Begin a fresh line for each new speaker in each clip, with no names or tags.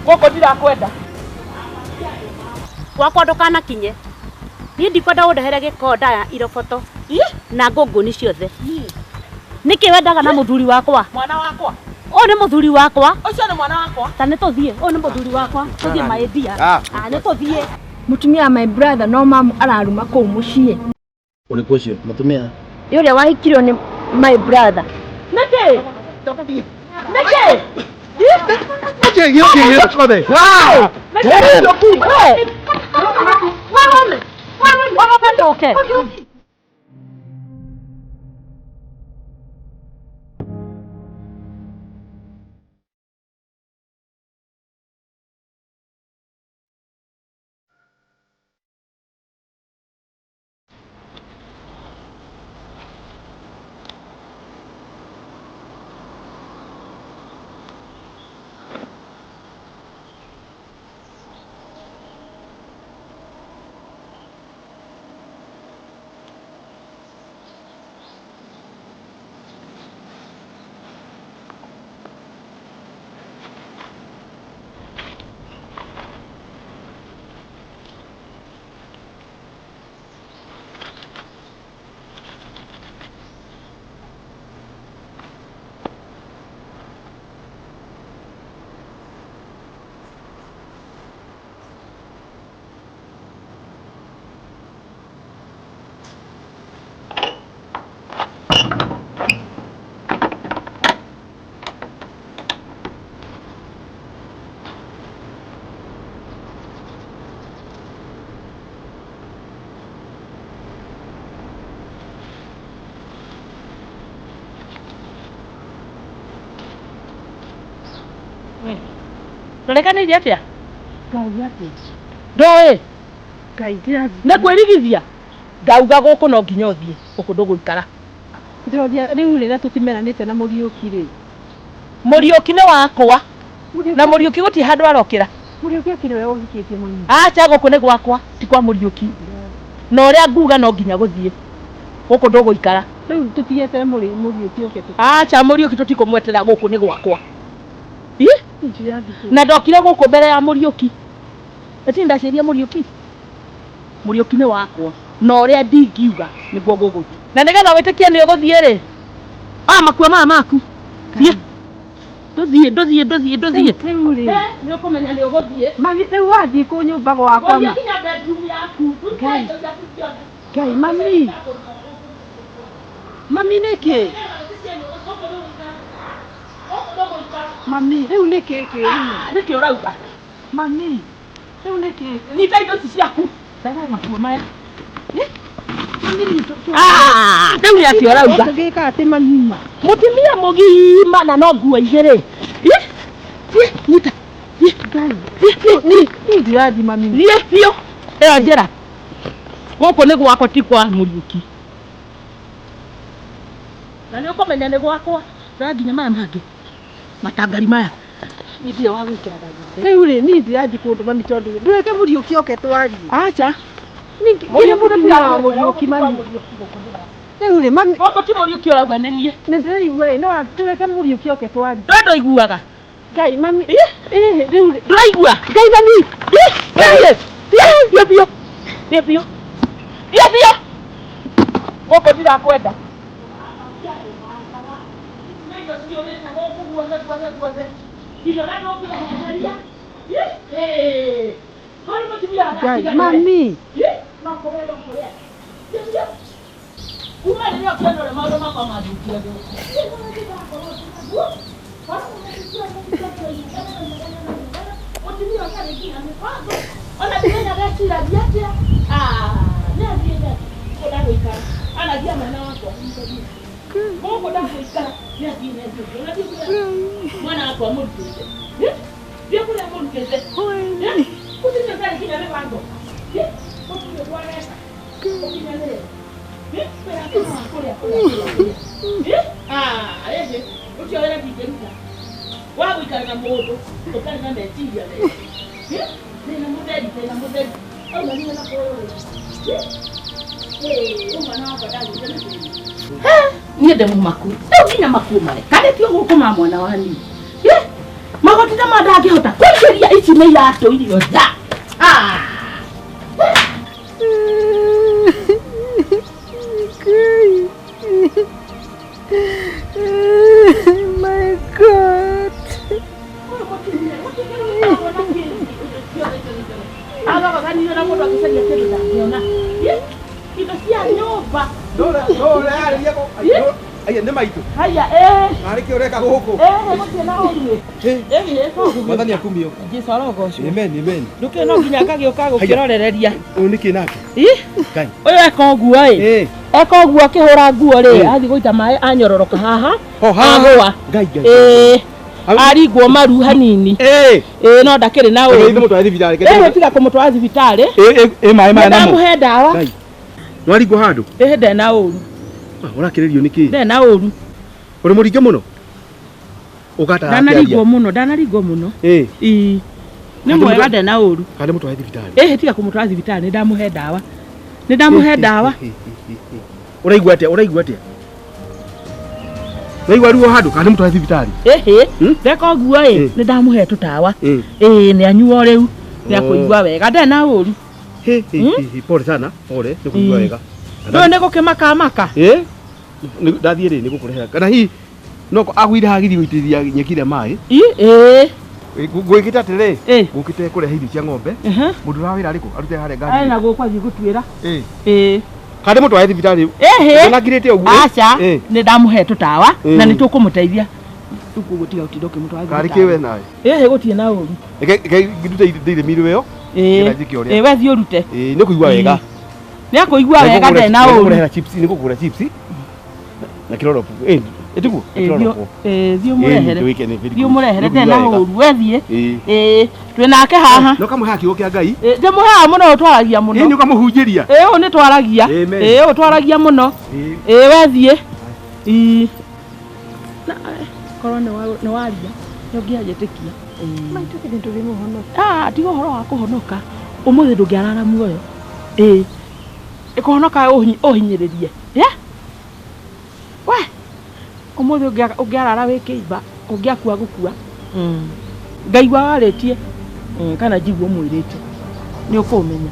Koko ndira kwenda.
Gwakwa ndukana kinye. Ni ndikwenda undehere gikonda ya iroboto. Na ngungu ni ciothe. Niki wendaga na muthuri wakwa?
Mwana wakwa.
O ni muthuri wakwa.
Ucio ni mwana wakwa.
Ta ni tuthie. O ni muthuri wakwa. Tuthie maendia. Ni tuthie.
Mutumia my brother no mamu araruma kuu mucii.
Uriku ucio mutumia?
Yuria wahikirwo ni my brother.
Niki? Niki?
Niki yoki kothe.
Okay. Tolekana ile afya.
Ngai ati.
Ndoe.
Ngai ati.
Na kwirigithia. Ngauga guku no nginya uthie. Guku nduguikara.
Ndoria riu rira tutimeranite na Muriuki ri.
Muriuki ni wakwa. Na Muriuki guti handu arokira.
Muriuki akire we uhikitie munyi.
Acha guku ni gwakwa, ti kwa Muriuki. Na uria nguga no nginya guthie. Guku nduguikara.
Riu tutiete Muriuki oketu.
Acha Muriuki tutikumwetera guku ni gwakwa.
Njiathi.
Na ndokire guku mbere ya Muriuki. Ati ndaciria Muriuki. Muriuki ni wakwa. Na uria ndingiuga niguo gugu. Na nigetha witikie ni uguthie ri. Makua maya maku. Thie. Nduthie.
Riu ri.
Ni ukumenya ni uguthie.
Mami riu wathie ku nyumba gwakwa.
Nginya bedroom yaku.
Ngai mami. Mami niki? Mami, riu niki ki?
Niki urauga?
Mami, riu niki?
Nyita indo ciaku. Ndagwa makua maya.
Mami ni
Riu ni ati urauga?
tugika ati mami.
Mutimia mugima na no nguo igiri. Nyita.
Ngai. Ni ndiathi mami.
Thie bio. Eyo njera. Guku ni gwakwa ti kwa Muriuki. Na ni ukumenya ni gwakwa. Nginya maya mangi. Matangari maya. Ni ndio wa gwikira ndagwa.
Riu ri ni ndiathi kundu mami tondu ndweke Muriuki oke twari.
Acha.
Kile mundu ya Muriuki mami. Riu ri mami.
Guku ti Muriuki urauga ni nie.
Ni ndiraigua no ndweke Muriuki oke twari.
Ndo iguaga.
Ngai mami. Riu ri.
Ndiraigua.
Ngai mami.
Bio. Guku ndirakwenda.
Ngai mami.
Mwana wako amurikeze. Ndio kule amurikeze. Kusije kale kina levango. Kusije kwa resa. Kusije leo. Espera kule. Eje, ukiona bijenga. Wagu ikana moto, utana metiria le. Tena modeli. Au nani na kwa umwana wabadagu tena. Niye demu makuru. Nginya makuru male. Kale tio gukoma mwana wani. Magoti ta madagi hota. Kweria ici ni yato irio da.
My God.
Aga bagani na moto akisalia tena niona. Kitu sia nyumba.
Dole ali yako. Aya ndema itu.
Haya
Ari kioreka huko.
Mote na hoye. Ko.
Madhani akumbi yo.
Gisoro gocio.
Amen.
Nduke no nginya kagioka gukirorereria.
Uniki nake. Kai.
Oyo eka guo eka guo akihura nguo ri athi goita mai anyororoka haha. Agwa.
Ngai.
Ari guo maru hanini. No ndakiri na
uyu. Ndio mutwathi thibitari.
Tiga kumutwathi thibitari.
Mai na mo.
Ndamuhe dawa.
Ngai. Nwari go handu.
Ndena uru.
Urakiririo niki?
Ndena uru.
Uri muringe muno. Ugata
Danarigo muno. Ni mwega ndena uru.
Kale mutwathi thibitari.
Tiga kumutwathi thibitari ndamuhe dawa.
Uraigua atia? Naigua ruo handu kana mutwathi thibitari?
Ndeka guo ni ndamuhe tutawa. Ni anyuo riu. Ni akuigua wega ndena uru.
Pole sana, pole, ni kuigua wega.
No ne gukimaka.
Ndathie ri ni gukurehera. Kana hi no agwire hagiri guitiria nyekire mai. Gwikite atire. Gukite kurehe irio cia ng'ombe. Mundu wa wira ariku arute hare ngari.
Ai na gukwathi gutwira.
Kade mutwathi thibitari. Ndangirite uguo.
Acha ni ndamuhe tutawa na ni tukumuteithia. Tukugutiga utidoke mutwathi.
Kari kiwe nawe.
Gutie na uru.
Ngidute ide miru yo.
Wethi urute.
Ni kuigua wega.
Ni akuigua wega ndena uru.
Ngurehera chips, ni kugura chips. Na kiroro. Etugu.
Thio murehere ndena uru wethie. Twinake haha.
No kamuhe akiugo kia Ngai.
Ndimuhe muno utwaragia muno.
Ni ukamuhunjiria.
Ni twaragia. Utwaragia muno. Wethie. Na korwo ni waria. Ngiajetikia.
Maito kidi ndurimuhonoka.
Tigo horo wa kuhonoka. Umuthi ndungiarara muoyo. Ikuhonoka uhinyiririe. We. Umuthi ungiarara wikiiba, ungiakua gukua. Ngaigua waritie. Kana njiguo mwirite. Ni ukumenya.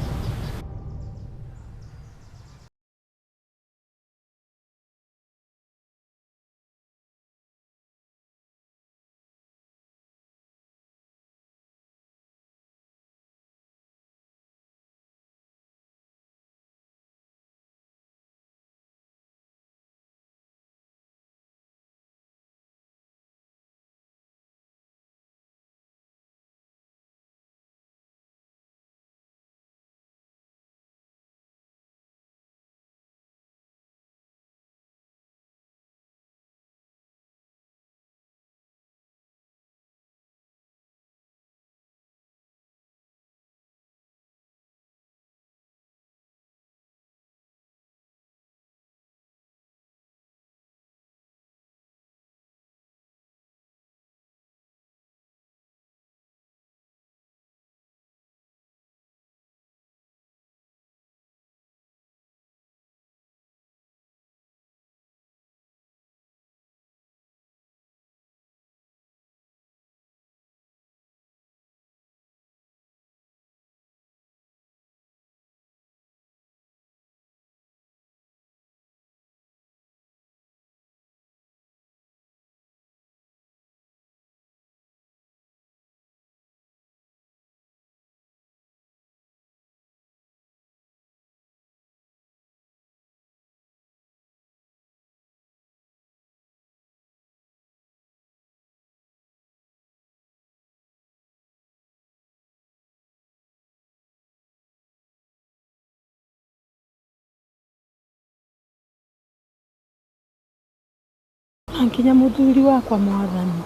Nginya muthuri wakwa mwathani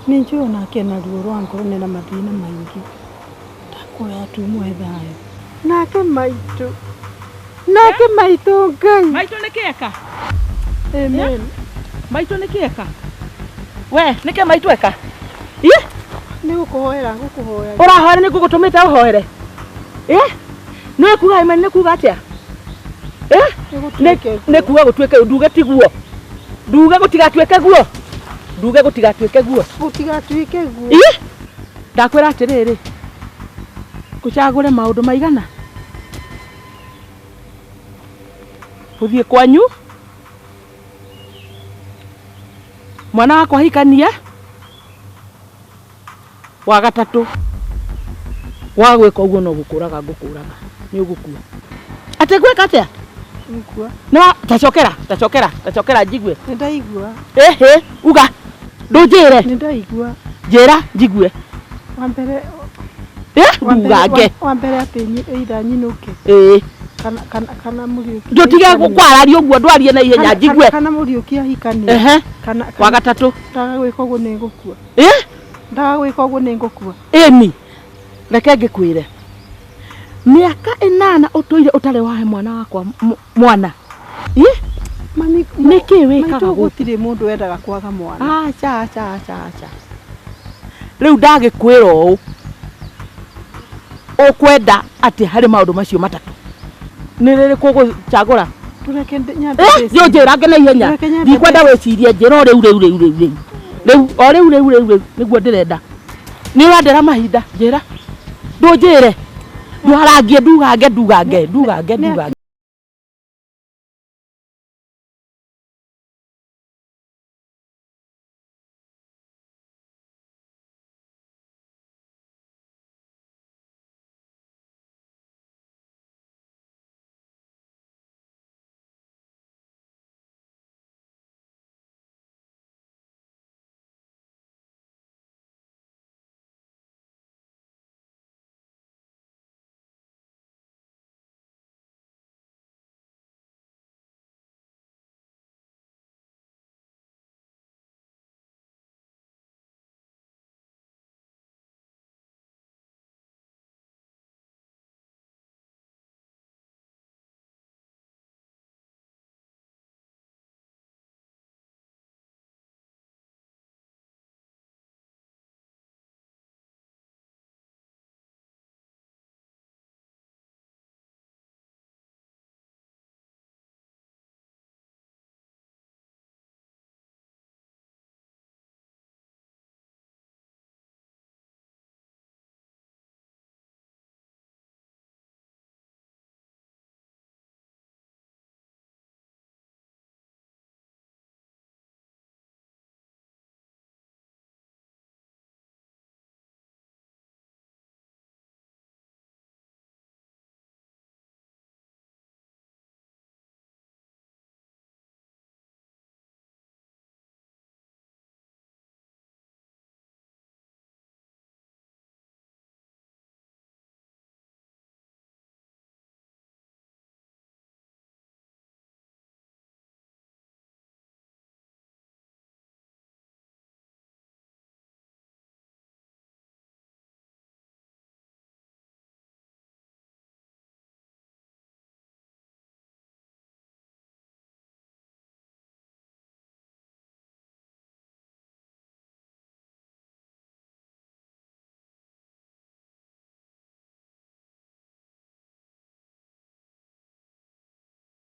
ninjua nake na ruo rwa ngoro na mathina maingi ndakwaya tumwe thayo nake maitu Ngai
Maitu ni kieka.
amen
Maitu ni kieka. We, nike maitweka. Ih?
Nĩ gũkũhoera gũkũhoera.
Ũrahoera nĩ ngũgũtũmĩte ũhoere. Nĩ kuga ĩmwe nĩ kuga atĩa? Nĩ kuga gũtuĩke nduge tiguo. Nduge gũtigatuĩke guo. Nduge gũtigatuĩke guo.
Gũtigatuĩke guo.
Ih? Ndakwĩra atĩrĩrĩ. Gũcagũre maũndũ maigana. Ũthiĩ kwanyu. Mwana wakwa hikania. Wa gatatũ. Wa gwĩka ũguo no gũkũraga ngũkũraga. Nĩ ũgũkua. Atĩ gwĩka atĩa?
Ngũkua.
No, tacokera njigue.
Nĩ ndaigua.
Uga. Ndũnjĩre.
Nĩ ndaigua.
Njĩra njigue.
Wa mbere
Ndugange.
Wa mbere atĩ either nyinũke. Kana Mũriũki.
Ndũtige gũkwararia ũguo ndwarie na ihenya njigue.
Kana Mũriũki ahikanie.
Wa gatatũ.
Ndaga gwĩka ũguo nĩ ngũkua. Ndaga gwĩka ũguo nĩ ngũkua.
Ĩni. Reke ngĩkwĩre. Mĩaka 8 ũtũire ũtarĩ wahe mwana wakwa mwana.
Mami,
nĩkĩ wĩkaga
gũtirĩ mũndũ wendaga kwaga mwana.
Acha. Rĩu ndagĩkwĩra ũũ. Ũkwenda atĩ harĩ maũndũ macio matatũ. Nĩ rĩrĩkũ gũcagũra?
Tũreke nyambe.
Yo njĩra ngena ihenya. Ndikwenda wĩcirie njĩra o rĩu. Rĩu nĩguo ndĩrenda. Nĩ ũrandera mahinda njĩra. Ndũnjĩre. Ndwarangie ndugange.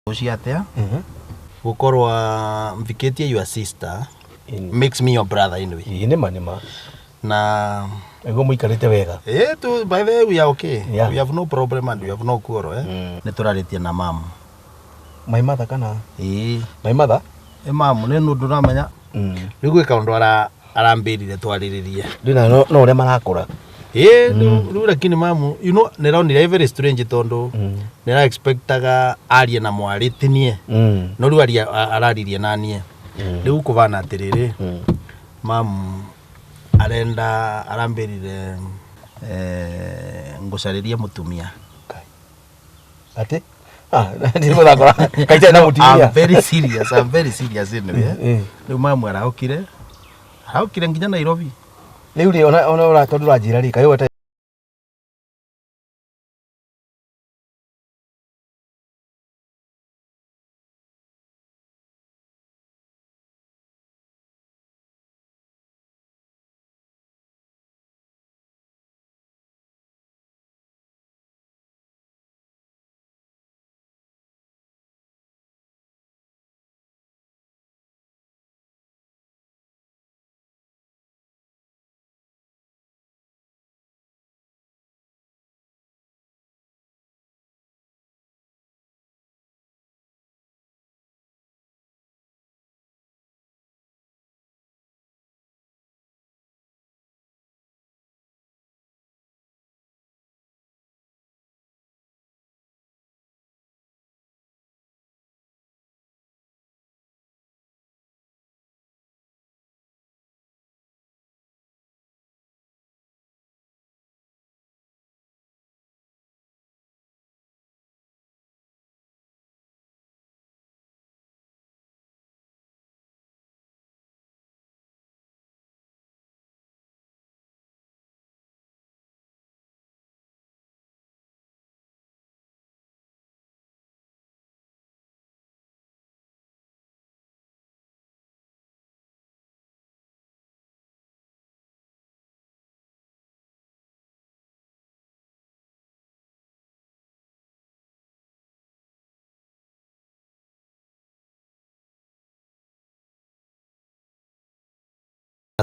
Uciatea gukorwa mvikitie your sister makes me your brother anyway.
Nima
Na
ego muikarite wega.
Tu by the way we are okay. We have no problem and we have no quarrel Nituraritie na mamu.
My mother kana? My mother?
Mamu ni ndu ndamenya. Riu gwika undu arambirire twariririe.
Ndina no ure marakura.
Riu lakini mamu you know niraonire very strange tondu nira expectaga arie na mwaritinie. No riu araririe nanie. Riu kuvana atiriri. Mamu arenda arambirire ngucaririe mutumia.
Ate? Ndimo thakora. Kaita na mutumia.
I'm very serious anyway. Riu mamu araukire nginya Nairobi.
Riu ri ona uratondu ranjira ri kayo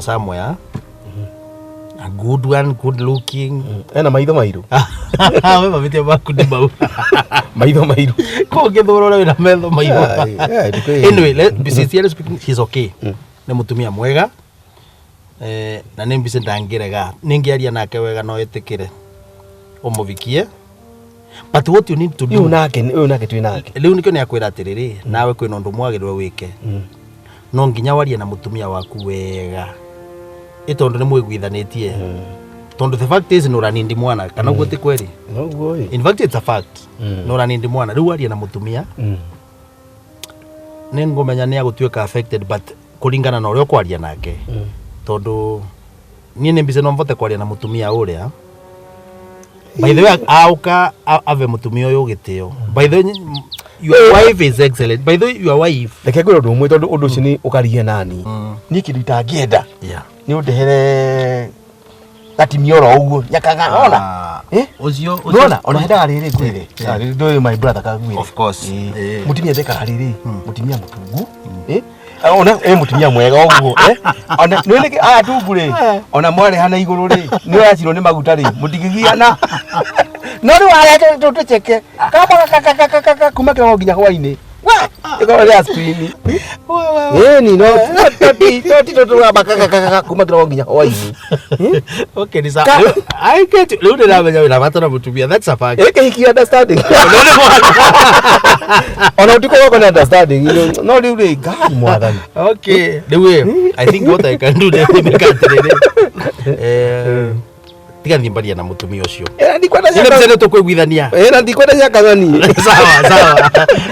somewhere. A good one, good looking.
Ena maitho mairu.
Wewe mavitia makundi mau.
Maitho mairu.
Ko ngithurora wina metho mairu. Anyway, sincerely speaking, he's okay. Ni mutumia mwega. Na ni mbise ndangirega. Ningiaria nake wega no etikire. Umuvikie. But what you need to do.
Uyu nake twi nake.
Riu nikyo ni akwira atiriri, nawe kwina undu mwagirwe wike. No nginya warie na mutumia waku wega. Itondo ni mwiguithanitie. Tondo the fact is no ndi mwana kana uguo ti kweri.
No boy.
In fact it's a fact. No ndi mwana riu arie na mutumia. Ni ngomenya ni agutuika affected but kuringana na uria kwaria nake. Tondo ni mbise no mvote kwaria na mutumia uria. By the way, auka ave mutumia uyu gitio. By the way, your wife is excellent. By the way, your wife.
Reke ngwira undu umwe tondu undu ucio ni ukarigie nani. Ni kindu itangienda.
Yeah.
Ni undehere gatimioro uguo nyakaga ona.
Ucio
ona henda riri kwire. Ndo my brother kagwire.
Of course.
Mutimia theka riri. Mutimia mutungu. Ona mutimia mwega uguo ona nwene aya tungure ona mwari hana iguru ri ni waciro ni maguta ri mutigigiana no ri waya tucheke kama kuma kira nginya hwaini iko ri aspini ni no toti baka kuma kira nginya hwaini
okay ni sa I get you lu na menya wina batona mutumia that's a fact
hiki understanding ona utiko wako na understanding no ri god mwathani
okay the way I think what I can do then make tiga ndimbaria na mutumia ucio
ndikwenda
cia tukwiguithania
ndikwenda cia kagani
sawa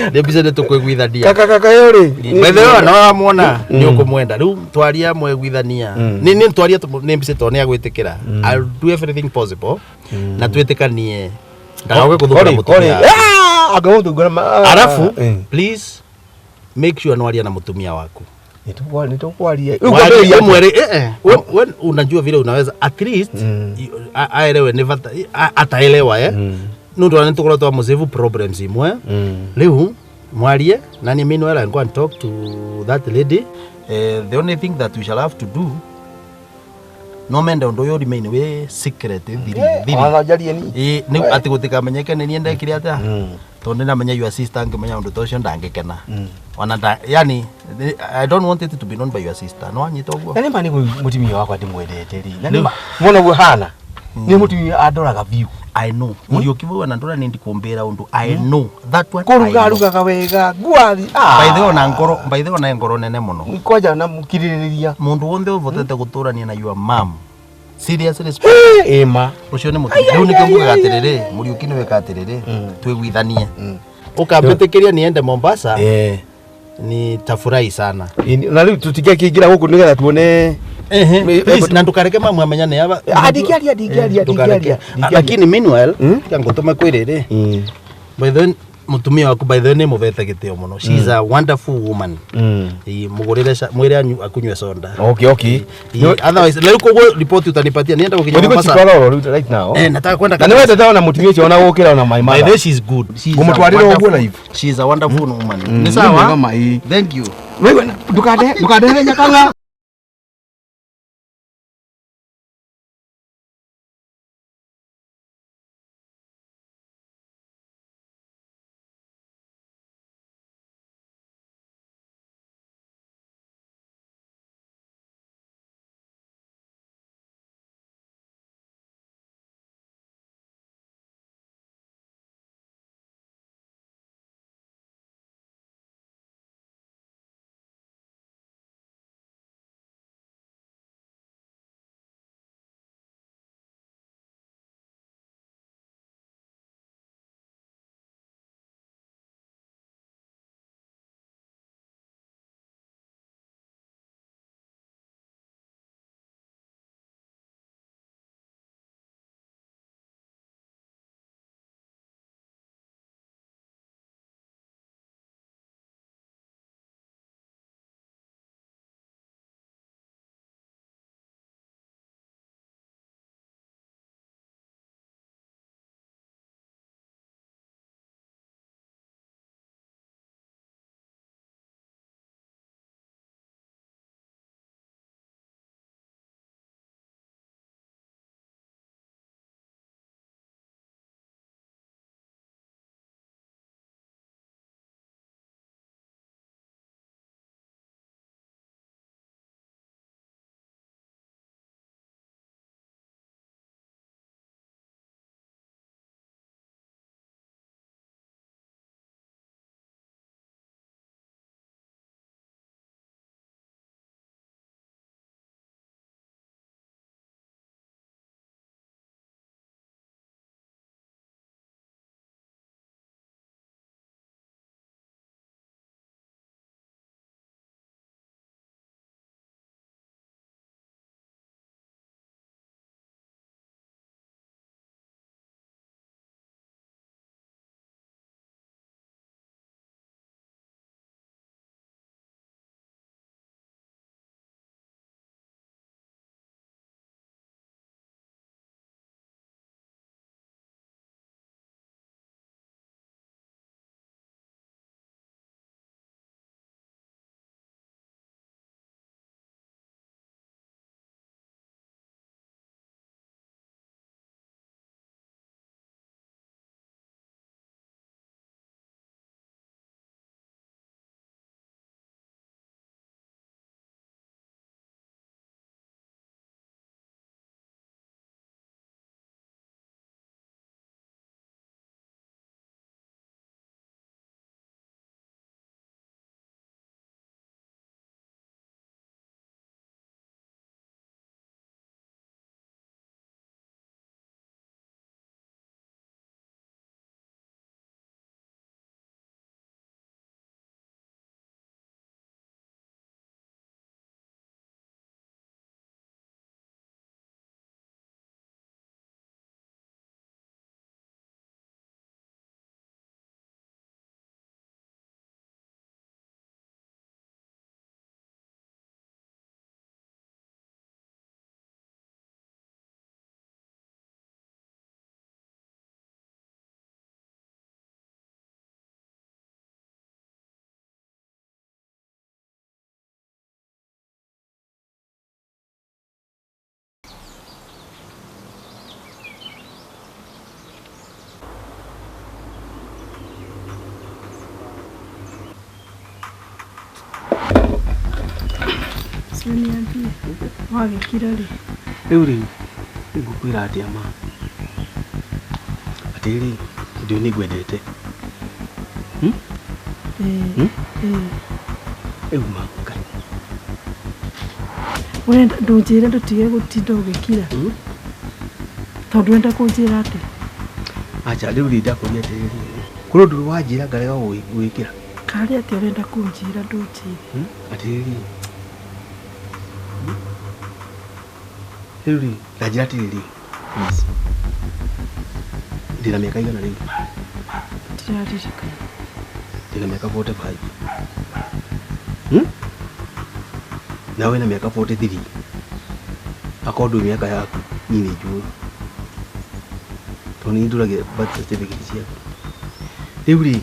ndibise tukwiguithania
kaka yori
wethe no muona ni ukumwenda riu twaria mwiguithania ni twaria nimbise tone agwitikira I'll do everything possible na twitikanie ndagwe kuthura mutumia arafu please make sure nwaria na mutumia waku
nitokwaria
unajua vile unaweza at least aelewe never ataelewa nundu ani tukora twa msave problems imwe leo mwarie na ni meanwhile I go and talk to that lady the only thing that we shall have to do no menda ndo yo remain we secret thiri
anajarie ni
ni ati gutika menyeke ni niende kiri ata tonde na menya your sister ngemenya ndo tocio ndangekena ona yani I don't want it to be known by your sister no anyita uguo
nani mani mutimia wakwa ndimwendete ri nani mona uguo hana ni mutimia adoraga view
I know muri kivu na ndora nindi kumbira undu I know that one
kuruga wega guathi
by the way na ngoro nene muno
koja na mukiririria
mundu wonde uvotete guturania na your mom seriously
ema
ucio ni mutu riu nikyo mugaga atiriri muri ukini weka atiriri twiguithanie ukambitikiria niende Mombasa ni tafurahi sana
na riu tutikia kiingira guku nigetha tuone
please na ndukareke mamwe amenyane aba
ndikiaria
lakini meanwhile ngutuma kwiriri by the mutumia waku by the way ni muvete gitio muno she is a wonderful woman mugurire mwire akunywe soda
okay
otherwise leo kugo report utanipatia nienda kukinya Mombasa
right now
nataka kwenda
kana wewe tata na mutumia ucio ona gukira na my mother
by the she is good
gumutwarira uguo live
she is a wonderful woman ni sawa thank you
wewe ndukade nyakanga
Niambie. Wagĩkira rĩ?
Rĩu rĩ ngũkwĩra atĩa ma atĩ rĩ ndio nĩngwendete rĩu ma Ngai
Urenda ndũnjĩre ndũtige gũtinda ũgĩkira tondũ wenda kũnjĩra atĩ
acha rĩu rĩ ndakũria atĩrĩrĩ kũrĩ ũndũ wanjĩra ngarega gwĩkĩra
karĩ atĩ ũrenda kũnjĩra ndũnjĩre
atĩrĩrĩ rĩu rĩ ndanjĩra atĩrĩrĩ please ndĩna mĩaka igana rĩu
ndiraririkana
ndĩna mĩaka 45 na wĩna mĩaka 43 akorwo ndũĩ mĩaka yaku niĩ nĩ njũĩ tondũ nĩ ndũragĩra birth certificate ciaku rĩu rĩ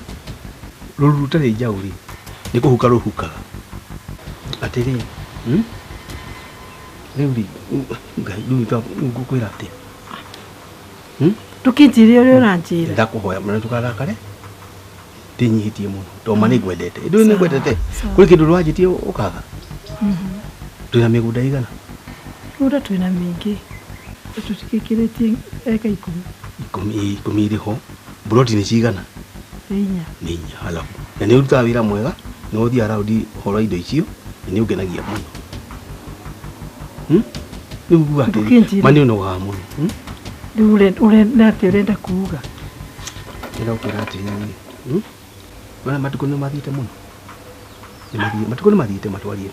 rũru rũtarĩ njaũ rĩ nĩ kũhuka rũhukaga atĩrĩ rĩu rĩ Ngai ngũkwĩra atĩa
ndũkĩnjĩre ũrĩa ũranjĩra
ndakũhoya mũno ndũkarakare ndĩnyihĩtie mũno tondũ ma nĩngwendete ndũĩ nĩngwendete kũrĩ kĩndũ rwanjĩtie ũkaga twĩna mĩgũnda igana
mĩgũnda twĩna mĩingĩ tũtikĩkĩrĩtie eka 10
ikũmi ĩrĩ ho mburoti nĩ cigana nĩ inya halafu na nĩ ũrutaga wĩra mwega nĩ ũthiaga raundi horo indo icio na nĩ ũngenagia mũno rĩu nguga atĩ ma nĩ ũnogaga mũno
rĩu atĩ ũrenda kuuga
ĩra ũkwĩra atĩrĩrĩ ona matukũ nĩ mathiĩte mũno matukũ nĩ mathiĩte matwarie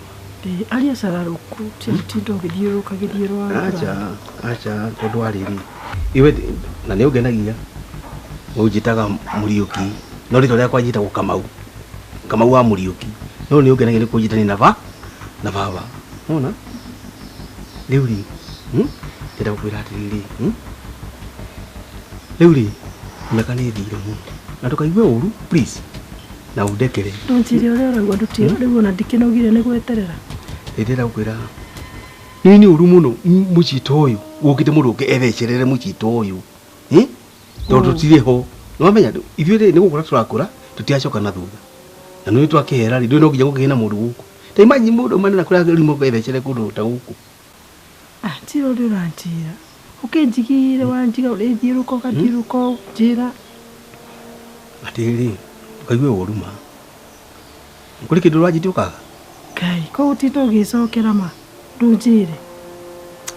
aria cararũku tiatinda ũgĩthiũrũkagĩthiũrũra
acha tondũ arĩrĩ iwe na nĩ ũngenagia ũnjĩtaga Mũriũki no rĩtwa rĩakwa njĩtagwo Kamau wa Mũriũki no nĩ ũngenagia nĩ kũnjĩtania na baba nona rĩu rĩ ndĩrenda gũkwĩra atĩrĩrĩ rĩu rĩ mĩaka nĩ ĩthire mũno na ndũkaigue ũru please na ũndekere
ndũnjĩre ũrĩa ũraigua ndũtĩre rĩu ona ndikĩnogire nĩ gweterera
ndĩrenda gũkwĩra nĩ ũru mũno mũcito ũyũ gũkĩte mũndũ ũngĩ ethecerere mũcito ũyũ tondũ tũtirĩ ho nĩwamenya ithuĩ rĩ nĩ gũkũra tũrakũra tũtiacoka na thutha na nĩ twakĩhera rĩ ndũĩ no nginya gũkĩgĩa na mũndũ gũkũ ta imanyi mũndũ manena kũrĩa rĩmwe ũgethere kũndũ ta gũkũ
njĩra ũrĩa ũranjĩra ũkĩnjigire wanjiga ũrĩthiũrũka ũgathiũrũka njĩra
atĩrĩ ndũkaigue ũru ma kũrĩ kĩndũ rwanjĩtie ũkaga
Ngai koguo tinda ũgĩcokera ma ndũnjĩre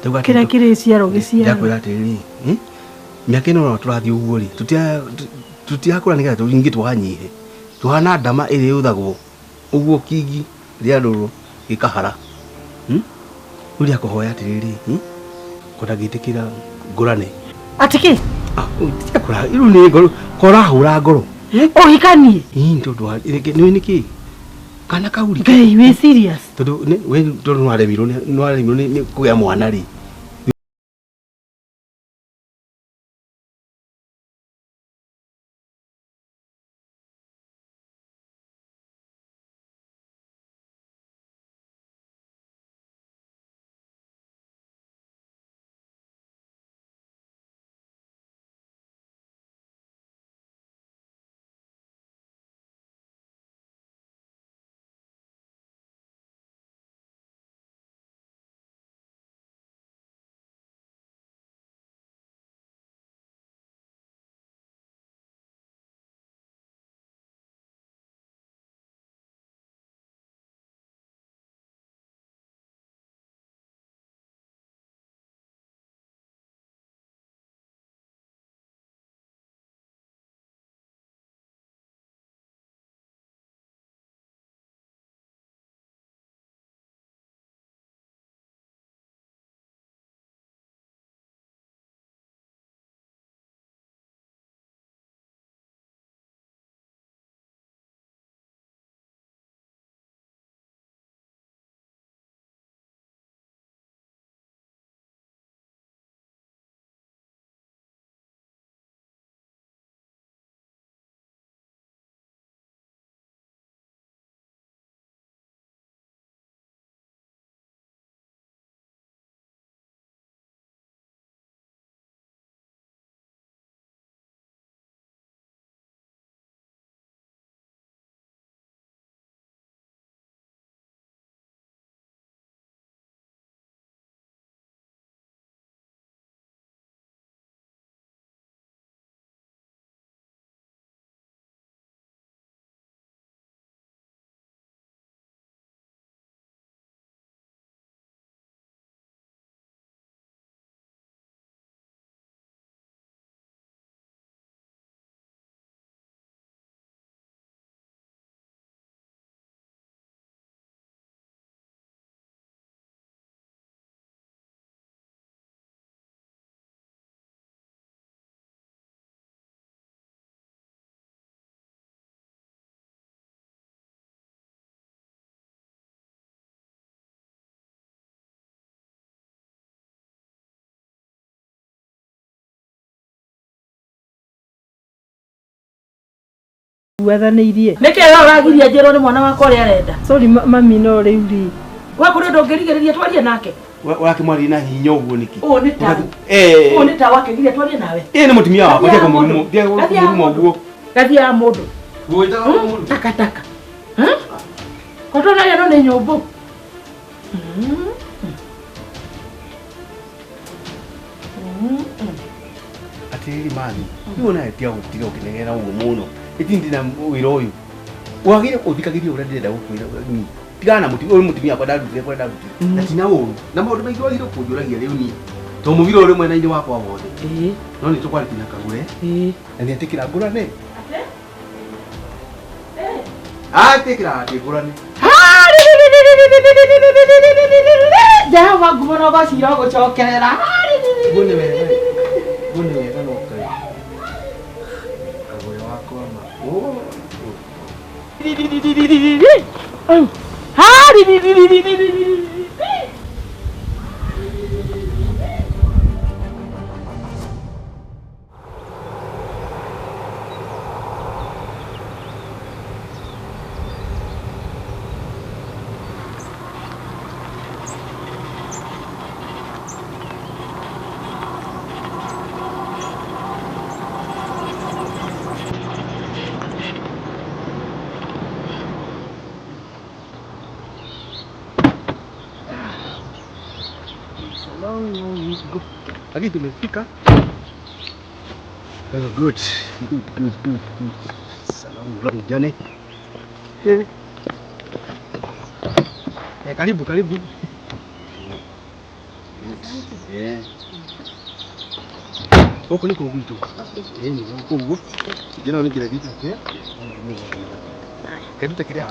kĩrĩa kĩrĩ ciaro gĩciaro
ndakwĩra atĩrĩ mĩaka ĩno no tũrathiĩ ũguo rĩ tũtiakũra nĩgetha tũingĩ twanyihe tũhana ndama ĩrĩa yũthagwo ũguo kingi rĩa rũrũ gĩkahara rĩu rĩakũhoya atĩrĩrĩ kona gĩtĩkĩra ngũrane
atĩkĩ
rĩu nĩ korahũra ngoro
ũhikanie
tondũ nĩ nĩkĩ kana kauri
Ngai wĩ serious
tondũ nĩwaremirwo nĩ kũgĩa mwana rĩ
Wethanĩirie.
Nĩkĩ wewe ũragiria njĩrwo nĩ mwana wakwa ũrĩa arenda?
Sorry mami no rĩu ri.
We kũrĩ ũndũ ũngĩrigĩrĩria twarie nake?
Wakĩmwaria na hinya ũguo nĩkĩ?
Ũũ nĩ ta. Ũũ nĩ ta wakĩgiria twarie nawe.
Nĩ mũtumia wakwa ndiaga mũrimũ. Ndiaga mũrimũ ũguo.
Gathia ya mũndũ.
Gwĩtaga mũndũ.
Taka. Kotona ya no nĩ nyũmbũ.
Atĩrĩrĩ mami, rĩu nawe tiga gũtiga ũkĩnegera ũguo mũno. Ĩtindi na wĩra ũyũ. Wagĩrĩire ũthikagĩrie ũrĩa ndĩrenda gũkwĩra. Tigana na mũtumia wakwa ndarutire kwa ndarutire. Na tina ũru. Na maũndũ maingĩ wagĩrĩire kũnjũragia rĩu niĩ. To mũgiro ũrĩ mwena-inĩ wakwa wothe. No nĩ tũkwarĩtie na Kagũre. Na nĩ atĩkĩra ngũrane. Atĩkĩra ngũrane.
Jehova ngumo no gocira gũcokerera.
Ngũne wega. Ngũne wega no Ngai. Kagũre wakwa ma. Lagi tumefika. Good. Salamu long journey. Karibu. Huko niko huko. Ni huko. Jina ni kile kitu. Karibu takiria.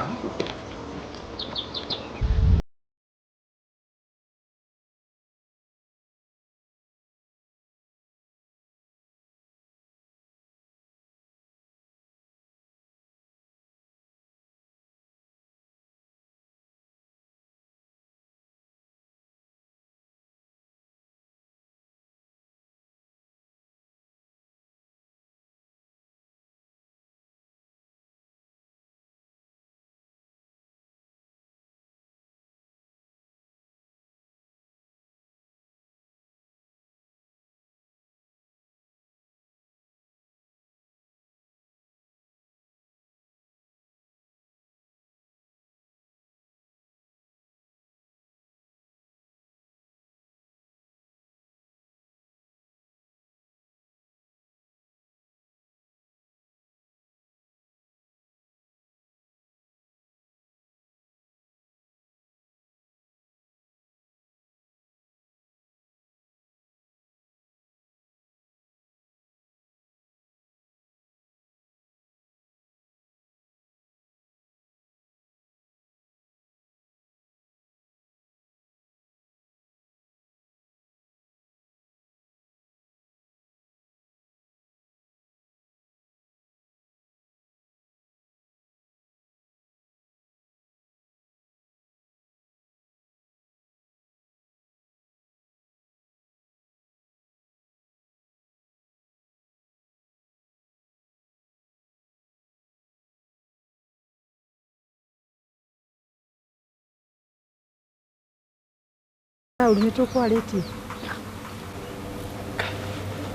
Nĩ tũkwarĩtie.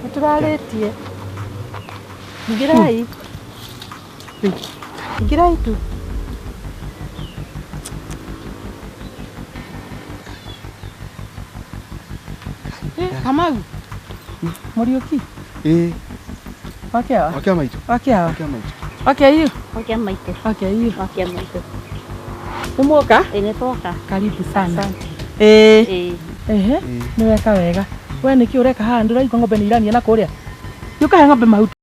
Nĩ tũrarĩtie. Ingĩrai. Ingĩrai tu. Kamau. Mũriũki. Wakia maitũ. Nĩ muoka?
Nĩ twoka.
Karibu sana. Nĩ weka wega. We nĩkĩ ũreka haha ndũraigua ng'ombe nĩ irania na kũrĩa? Ũkahe ng'ombe mahuti.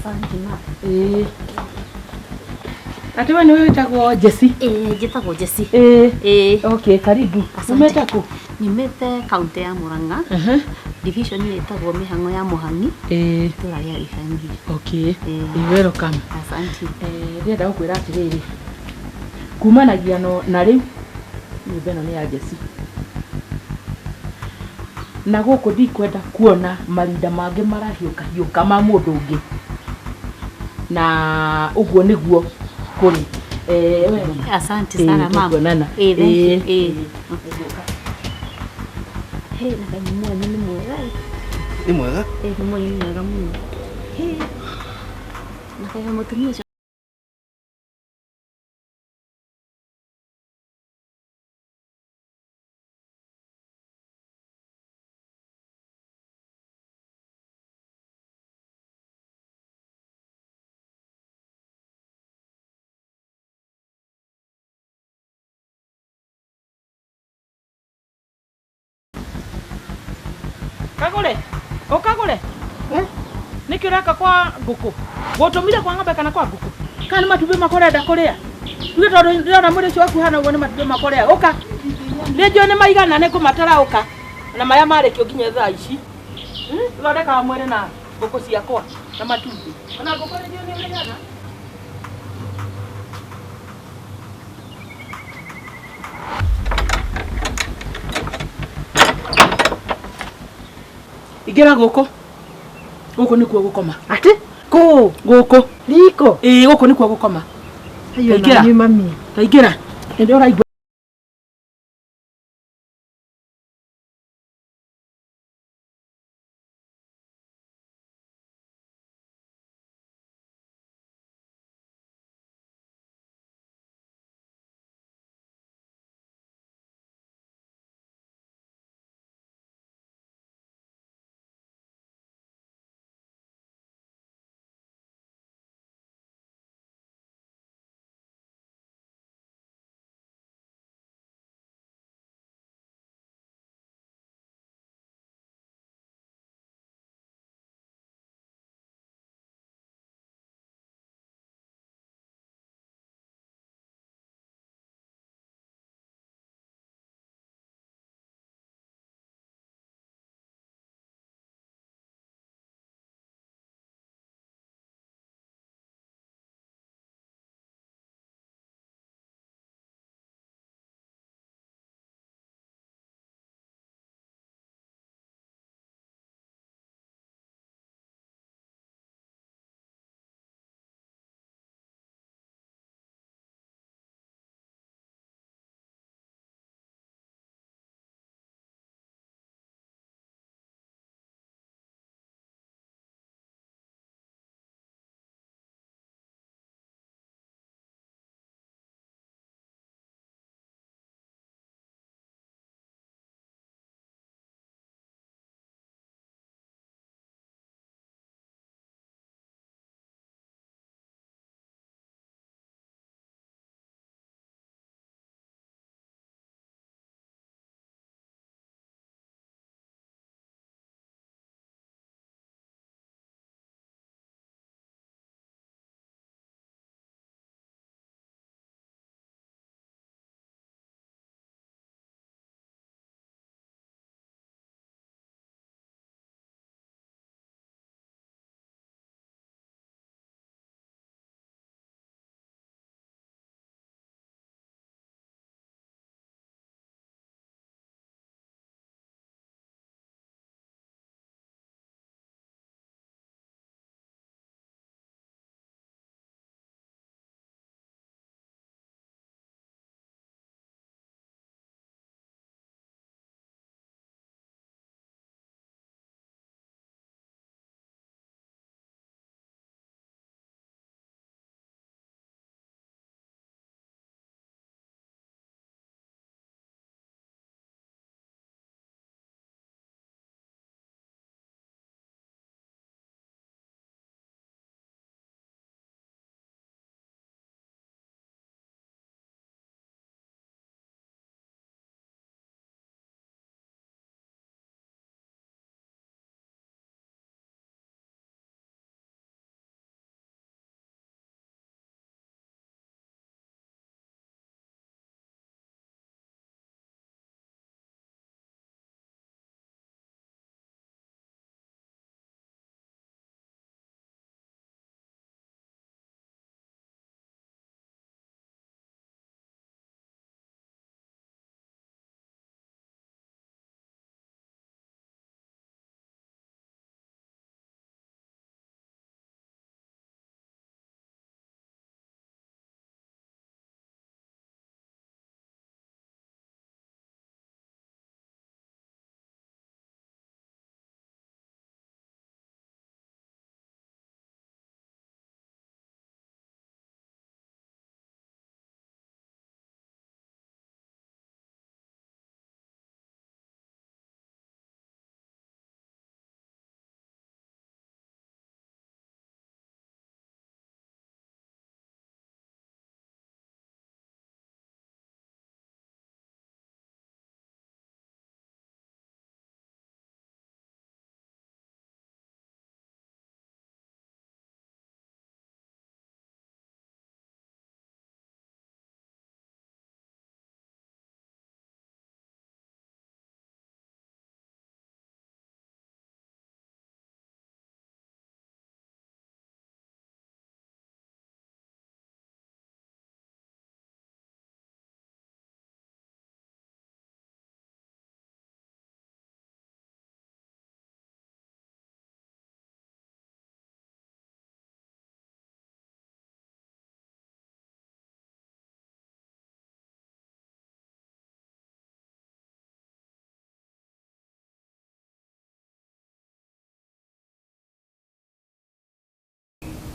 Asante ma.
Ati wewe ni wewe utagwo Jesse?
Njĩtagwo Jesse.
Okay, karibu. Umeta ku?
Nyumĩte kaunti ya Murang'a. Division ĩtagwo Mĩhang'o ya Mũhang'i. Itũra rĩa Ihangi.
Okay. Welcome.
Asante.
Ndĩrenda gũkwĩra atĩrĩrĩ. Kumanagia na rĩu nyũmba ĩno nĩ ya Jesse. Na gũkũ ndikwenda kuona marinda mangĩ marahiũka ma mũndũ ũngĩ. Na ũguo nĩguo kũrĩ.
Asante sana mama.
Hey,
na kama mwana ni mwega.
Ni mwega?
Ni mwega muno. Na kama mutumia
Kagore, ukagore. Niki uraka kwa nguku. Gotumire kwa ng'ombe kana kwa nguku. Kana matumbĩ makorenda kũrĩa. Tuge tondu ndĩrona mwĩrĩ ũcio waku hana ũguo nĩ matumbĩ makorĩa. Ũka. Nĩnjũĩ nĩ maigana nĩ ngũmatara ũka. Na marĩa marĩkio nginya thaa ici. Thondekaga mwĩrĩ na ngũkũ ciakwa na matumbĩ. Ona ngũkũ nĩ maigana. Ingĩra gũkũ. Gũkũ nĩkuo gũkoma.
Ati? Kũ?
Gũkũ.
Riko?
Gũkũ nĩkuo gũkoma.
Ayo na ni mami.
Taingĩra. Ndio ũraigua.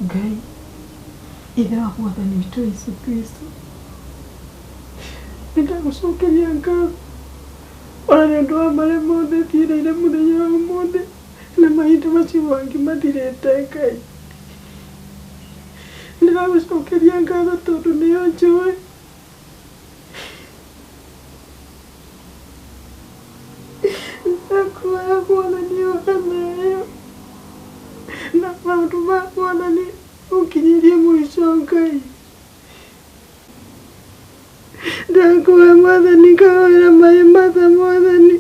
Ngai ithe wa Mwathani witũ Yesu Kristo, nĩndagũcokeria ngatho ona nĩ ũndũ wa marĩa mothe thiĩrĩire mũthenya wa ũmũthĩ na mahinda macio mangĩ mathirĩte. Ngai nĩndagũcokeria ngatho tondũ nĩyo njũĩ. Ndakuoya Mwathani ũheneyo na maũndũ ma Mwathani ũkinyirie mũico. Ngai ndakuoya Mwathani, ngahoera maĩ matha Mwathani,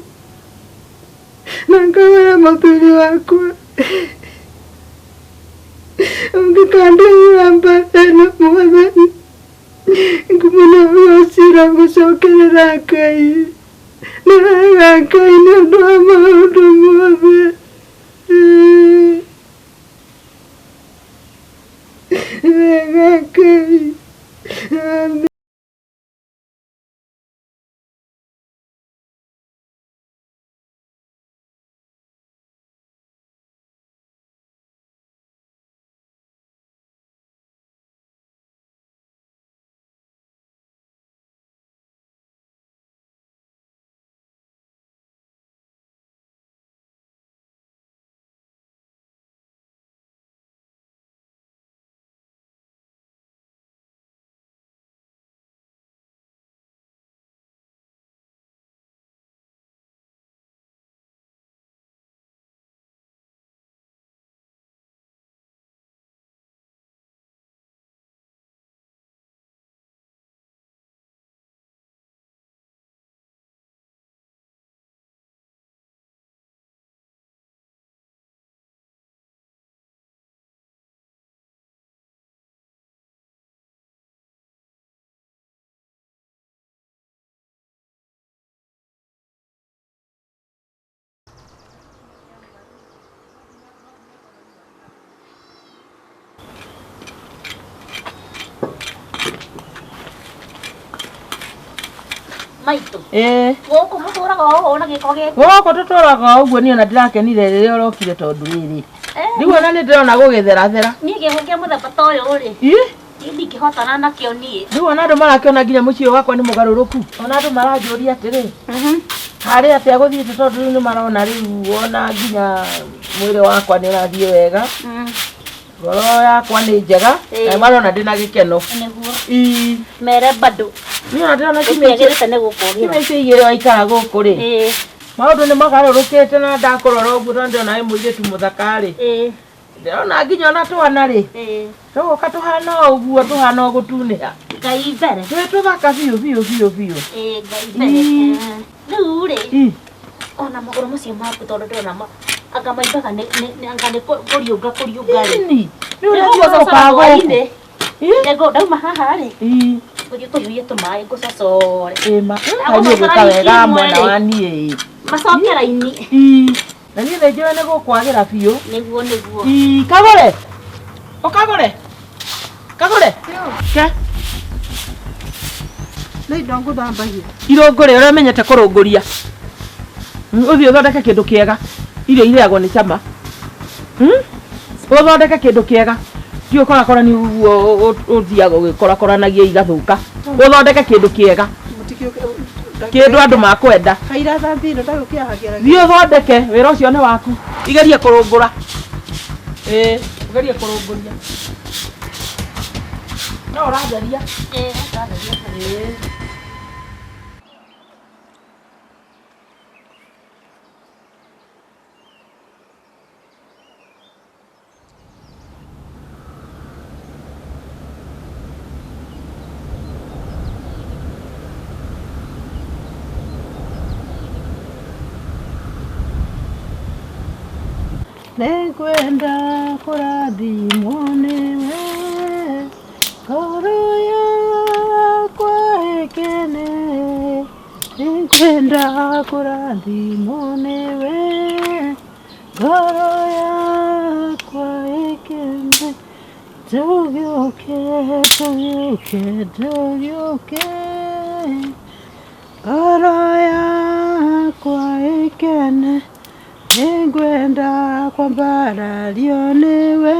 na ngahoera mũthuri wakwa ũngĩkandehera mbara ĩno Mwathani, ngũmũna ũcira ngũcokerera Ngai, na wega Ngai nĩ ũndũ wa maũndũ mothe. Wega Ngai. Amen.
Maitu. Gũkũ mũtũraga ũũ na gĩko gĩkĩ.
Gũkũ tũtũraga ũguo niĩ ona ndĩrakenire rĩrĩa ũrokire tondũ rĩrĩ. Rĩu ona nĩ ndĩrona gũgĩtherathera.
Niĩ gĩko kĩa mũthemba ta ũyũ rĩ. Niĩ ndingĩhotana nakĩo niĩ.
Rĩu ona andũ marakĩona nginya mũciĩ wakwa nĩ mũgarũrũku. Ona andũ maranjũria atĩrĩ. Harĩ atĩa gũthiĩte tondũ rĩu nĩ marona rĩu ona nginya mwĩrĩ wakwa nĩ ũrathiĩ wega. Ngoro yakwa nĩ njega na marona ndĩna gĩkeno.
Nĩguo. Mere bado.
Niĩ ona ndĩrona kimĩagĩrĩte nĩ gũkũria. Kimĩicio igĩrĩ waikara gũkũ rĩ. Maũndũ nĩ magarũrũkĩte na ndakũrora ũguo na ndĩrona wĩ mũirĩtu mũthaka rĩ. Ndĩrona nginya ona twana rĩ. Tũgũka tũhana ũguo tũhana ũgũtunĩha.
Ngai mbere.
Twĩ tũthaka biũ biũ biũ biũ.
Ngai mbere. Rĩu rĩ. Ona magũrũ macio maku tondũ ndĩrona anga maimbaga anga nĩ kũriũnga rĩ.
Rĩu rĩu ũkaga
Nego dauma haha rĩ. Gũthiĩ tũhiũhie tũmaĩ ngũcocore.
Kaini ũgĩka wega mwana wa niĩ.
Macokera-inĩ.
Na niĩ nĩ njũĩ nĩ gũkwagĩra biũ.
Nĩguo nĩguo.
Kagũre. Ũkagũre. Kagũre. Ke.
Nĩ indo ngũthambagia.
Irũngũrĩ ũrĩa menyete kũrũngũria. Ũthiĩ ũthondeke kĩndũ kĩega. Irio irĩagwo nĩ cama. Ũthondeke kĩndũ kĩega. Tiũ korakora ni uguo ũthiaga ũgĩkorakoranagia igathũka. Ũthondeke kĩndũ kĩega. Kĩndũ andũ makwenda.
Kaira thambi ndo ndagũkĩahagira.
Thiĩ ũthondeke wĩra ũcio nĩ waku. Igerie kũrũngũra. Igerie kũrũngũria. No ũratheria. Ũratheria.
Nĩngwenda kũrathimwo nĩwe, ngoro yakwa ĩkene. Nĩngwenda kũrathimwo nĩwe, ngoro yakwa ĩkene. Tũgĩũke, tũgĩũke, tũgĩũke, ngoro yakwa ĩkene. Nĩngwenda kwambarario nĩwe,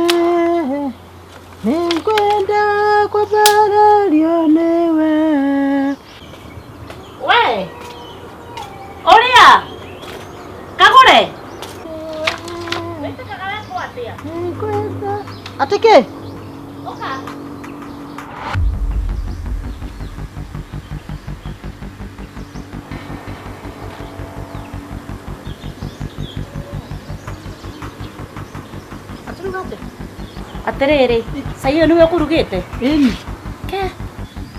Abarerio niwe.
We. Oria. Kagore. Wete kagara kwa atia.
Kwenda. Ateke.
Oka. Aterere, sayo niwe kurugite.
Eni.
Ke,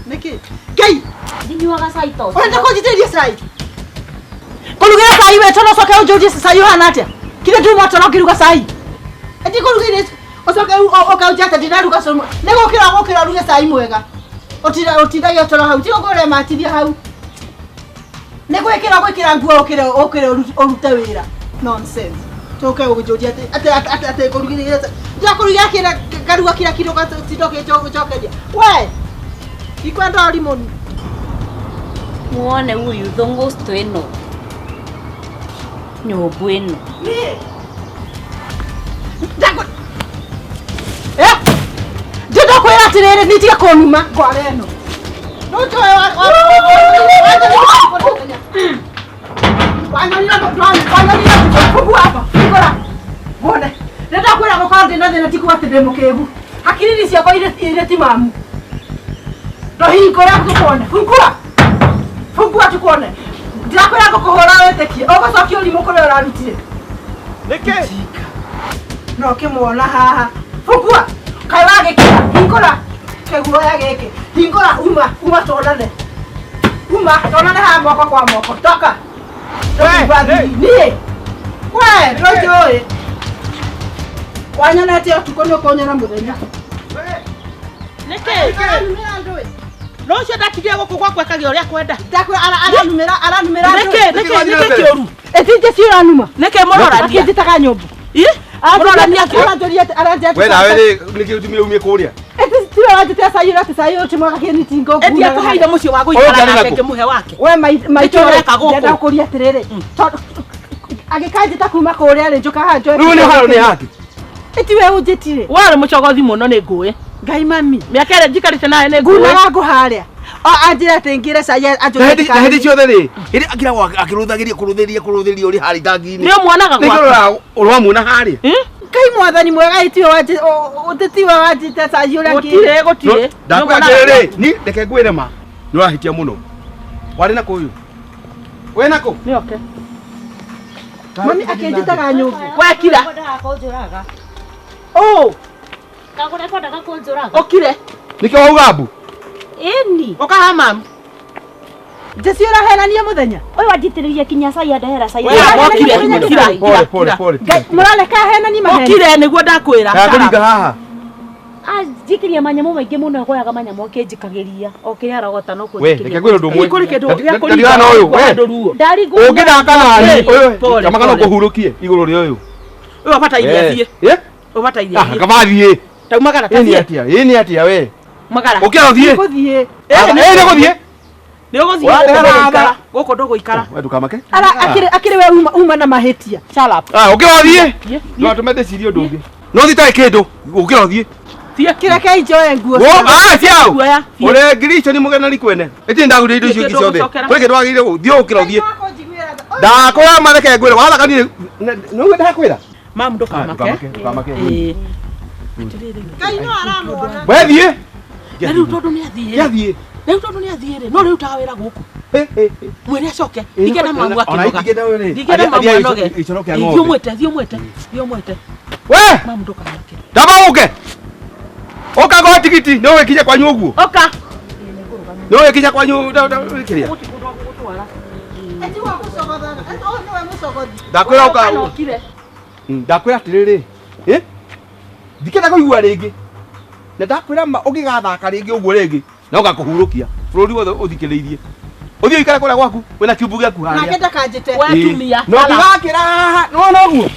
Niki. Kai.
ndinyuaga cai to.
Wenda kujiteria sai. Kurugera sai we tono soke ujoje sai hana atia. Kile tu moto no kiruga sai. Eti kurugire osoke oka ujata ndiraruga somo. Nego kira ruge sai mwega. Otira yo tono hau. Tigo gore matithia hau. Nego gwikira nguo okira orute wira. Nonsense. Toke ujoje ate kurugire. Ya kuruga kira garuga kira kidogo sitoke chokeje. We. Ikwenda limoni.
Muone huyu thongosto eno. Nyũmbu eno.
Dago. Ndio kwera atirere nitige kunuma ngware eno. No to Bone. Nenda kwera gukande na thina tiku atinde mukegu. Hakiri ni ciakwa ire timamu. Rohingo yako kuone. Fungua tukone. Ndakwera gukuhora wetekie. Ogocokio limo kore urarutire.
Niki?
No kimuona haha. Fungua. Kai wage kira. Hingora. Keguo ya geke. Hingora uma tonane. Tonane ha moko kwa moko. Toka. Ni. We, rojo. Wanyana ati tukono konyana muthenya.
Niki? No cio ndatigie guku gwakwa kagia uria kwenda.
Ndakwe aranumira.
Niki kioru.
Etinje ciora numa.
Niki murorania.
Akijitaga nyumbu.
Murorania
aranjia.
We nawe niki utumire umie kuria.
Tiwe wajite sayira tisayiro timwa kakeni tingo.
Eti akuhaire mucio wa guikara nake ngimuhe wake.
We maitore
Nĩkĩo ũreka gũkũ.
ndenda kuria tiriri. Agikajita kuma kuria ri njuka hanjo.
Riu ni haro ni haki.
Eti we unjitire.
Wari mucogothi muno ni ngui.
Ngai mami.
Miaka ĩrĩa njikarĩte nawe nĩ ngui.
Ngunaga nguharia. Anjira tingire saya anjo.
Hindi ciothe ri. Hindi akira akiruthagiria kuruthiria uri hari tangi-ini.
Nĩ ũmuonaga gwakwa.
Nikorora urwamuona hari.
Ngai mwathani mwega itiwe waje utetiwe wajite sayira ngi.
Gũtirĩ.
Ndakwira ni reke ngwire ma. Ni urahitia muno. Wari nako uyu. We nako?
Nĩ oke.
Mami akijitaga nyumbu.
Wekira. Oh,
Kagore kwendaga kũnjũraga.
okire.
Niki wauga mbu?
Ĩni.
Oka ha mam.
Jesiora henania muthenya.
Ũyũ wanjitĩrĩria kinya cai andehera cai.
Wewe okire.
Pole.
Ngai muraleka henani maheni.
Okire nĩguo ndakwĩra.
Ndakuringa haha.
Anjikĩria manyamũ maingĩ mũno goyaga manyamũ akĩnjikagĩria. Okĩrĩa arogota no
We reke ngwire undu
Nĩ kũrĩ kĩndũ gĩa
mwe.
kũringa
Ndigana uyu. We.
ndũruo.
Ungithaka nani uyu?
Pole,
Kamakano
pole.
kuhurukie iguru ri uyu.
Ũyũ abataire athiĩ.
Ye?
Ũbataire
Ah,
athiĩ.
kabathie.
Taumagara
Ini
tathiĩ.
atia we.
Magara.
Ukira uthie.
Kuthie.
Ni guthie.
Nĩ ũgũthiĩ
Wandehera
gũkũ gũkũ ndũgũikara.
We ndukamake.
Akire we uma na mahetia.
Shut up.
Ah, ukira uthie.
Thiĩ,
No tumende cirio ndungi. No thitae kindu. Ukira uthie.
thiĩ.
Kireke ijoe nguo.
Ciao.
Guoya, thiĩ.
Ore ngiricho ni mugena rikwene. Eti ndagurire indo icio ingĩ ciothe. Kuri kindu agire guthie ukira uthie. Ndakora mareke ngwire wathakanire. No we ndakwira.
Mam ndũkamake.
Ndukamake.
Ngai no aramwona.
We thie.
Na rĩu tondũ nĩ athiĩ.
Yathie.
Rĩu tondũ nĩ athiĩ rĩ, no rĩu tawa wĩra gũkũ. Mwĩre acoke. Ndigena mamu
Ona
akĩnoga.
itigenda we rĩ.
Ndigena mamu anoge.
Icoro kia
Thiĩ
ng'ombe.
ũmwĩte.
We!
Mamu ndũkamake.
Ndaba uke. Oka go tigiti no wekije kwa nyuguo.
Oka.
No wekije kwa nyu kiria.
Eti wa musogoda. Eti no we musogoda.
Ndakwira uka.
Okire.
Ndakwira atiriri. Ndikenda kuigua ringi. Na ndakwira ma ugigathaka ringi uguo ringi. Na ugakuhurukia. Bururi wothe uthikiriirie. Uthio ikare kuria gwaku wina kiumbu giaku haria.
Nake ndakanjite.
We tumia.
No ndigakira haha. No guo.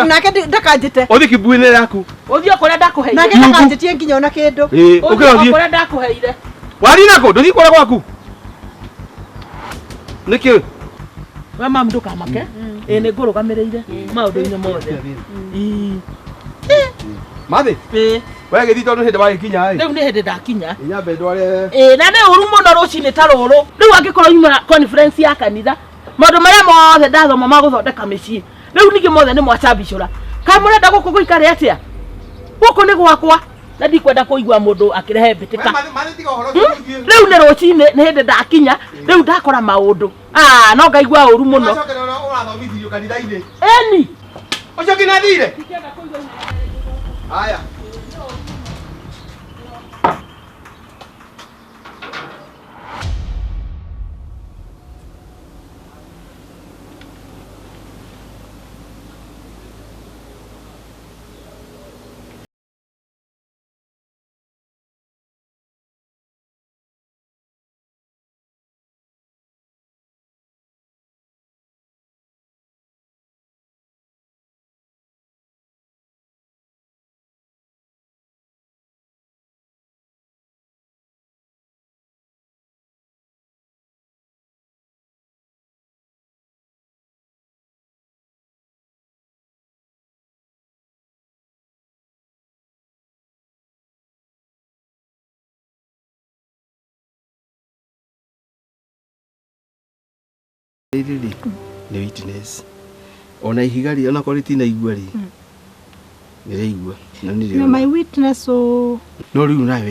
Nake ndakanjite.
Uthi kibuine yaku.
Ũthiĩ kũrĩa ndakũheire.
Nake ndakanjitie nginya ona kindu.
Ukira uthie.
Kũrĩa ndakũheire.
Wari nako nduthi kuria gwaku. Niki?
We mamu ndũkamake. Nĩ ngũrũgamĩrĩire maũndũ-inĩ mothe.
Mathi. we githito no hinde ba gikinya
riu ni hindi ndakinya
nyambe ndware
na ni uru muno rucini ta ruru riu angikorwo yuma conference ya kanitha maundu maria mothe ndathoma ma guthondeka micii riu ningi mothe ni mwacambicura ka murenda guku guikare atia guku ni gwakwa na ndikwenda kuigua mundu akirehe mbitika riu ni rucini ni hindi ndakinya riu ndakora maundu no ngaigua uru muno eni
ucio kinathire haya Riri ni witness ona ihigari ona koriti na igua ri ni reigua na ni ri
my witness no
riu nawe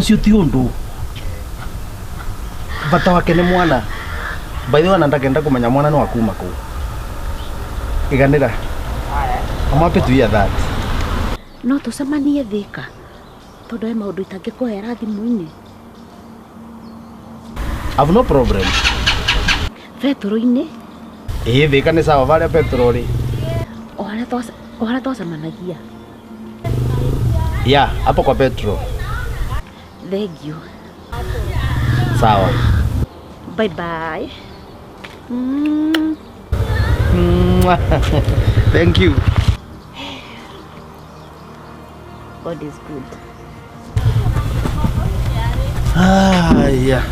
ucio ti undu bata wake ni mwana by the way ndakenda kumenya mwana no akuma ku iganira I'm happy to hear that
no tucemanie Thika tondu he maundu itangikuhera thimu-ini.
I've no problem.
Petro-ini
Thika ni sawa varia Petro ri
oharia twacemanagia.
Yeah, hapo kwa Petro.
Thank you.
Sawa.
Bye bye.
Thank you.
God is good.
Yeah.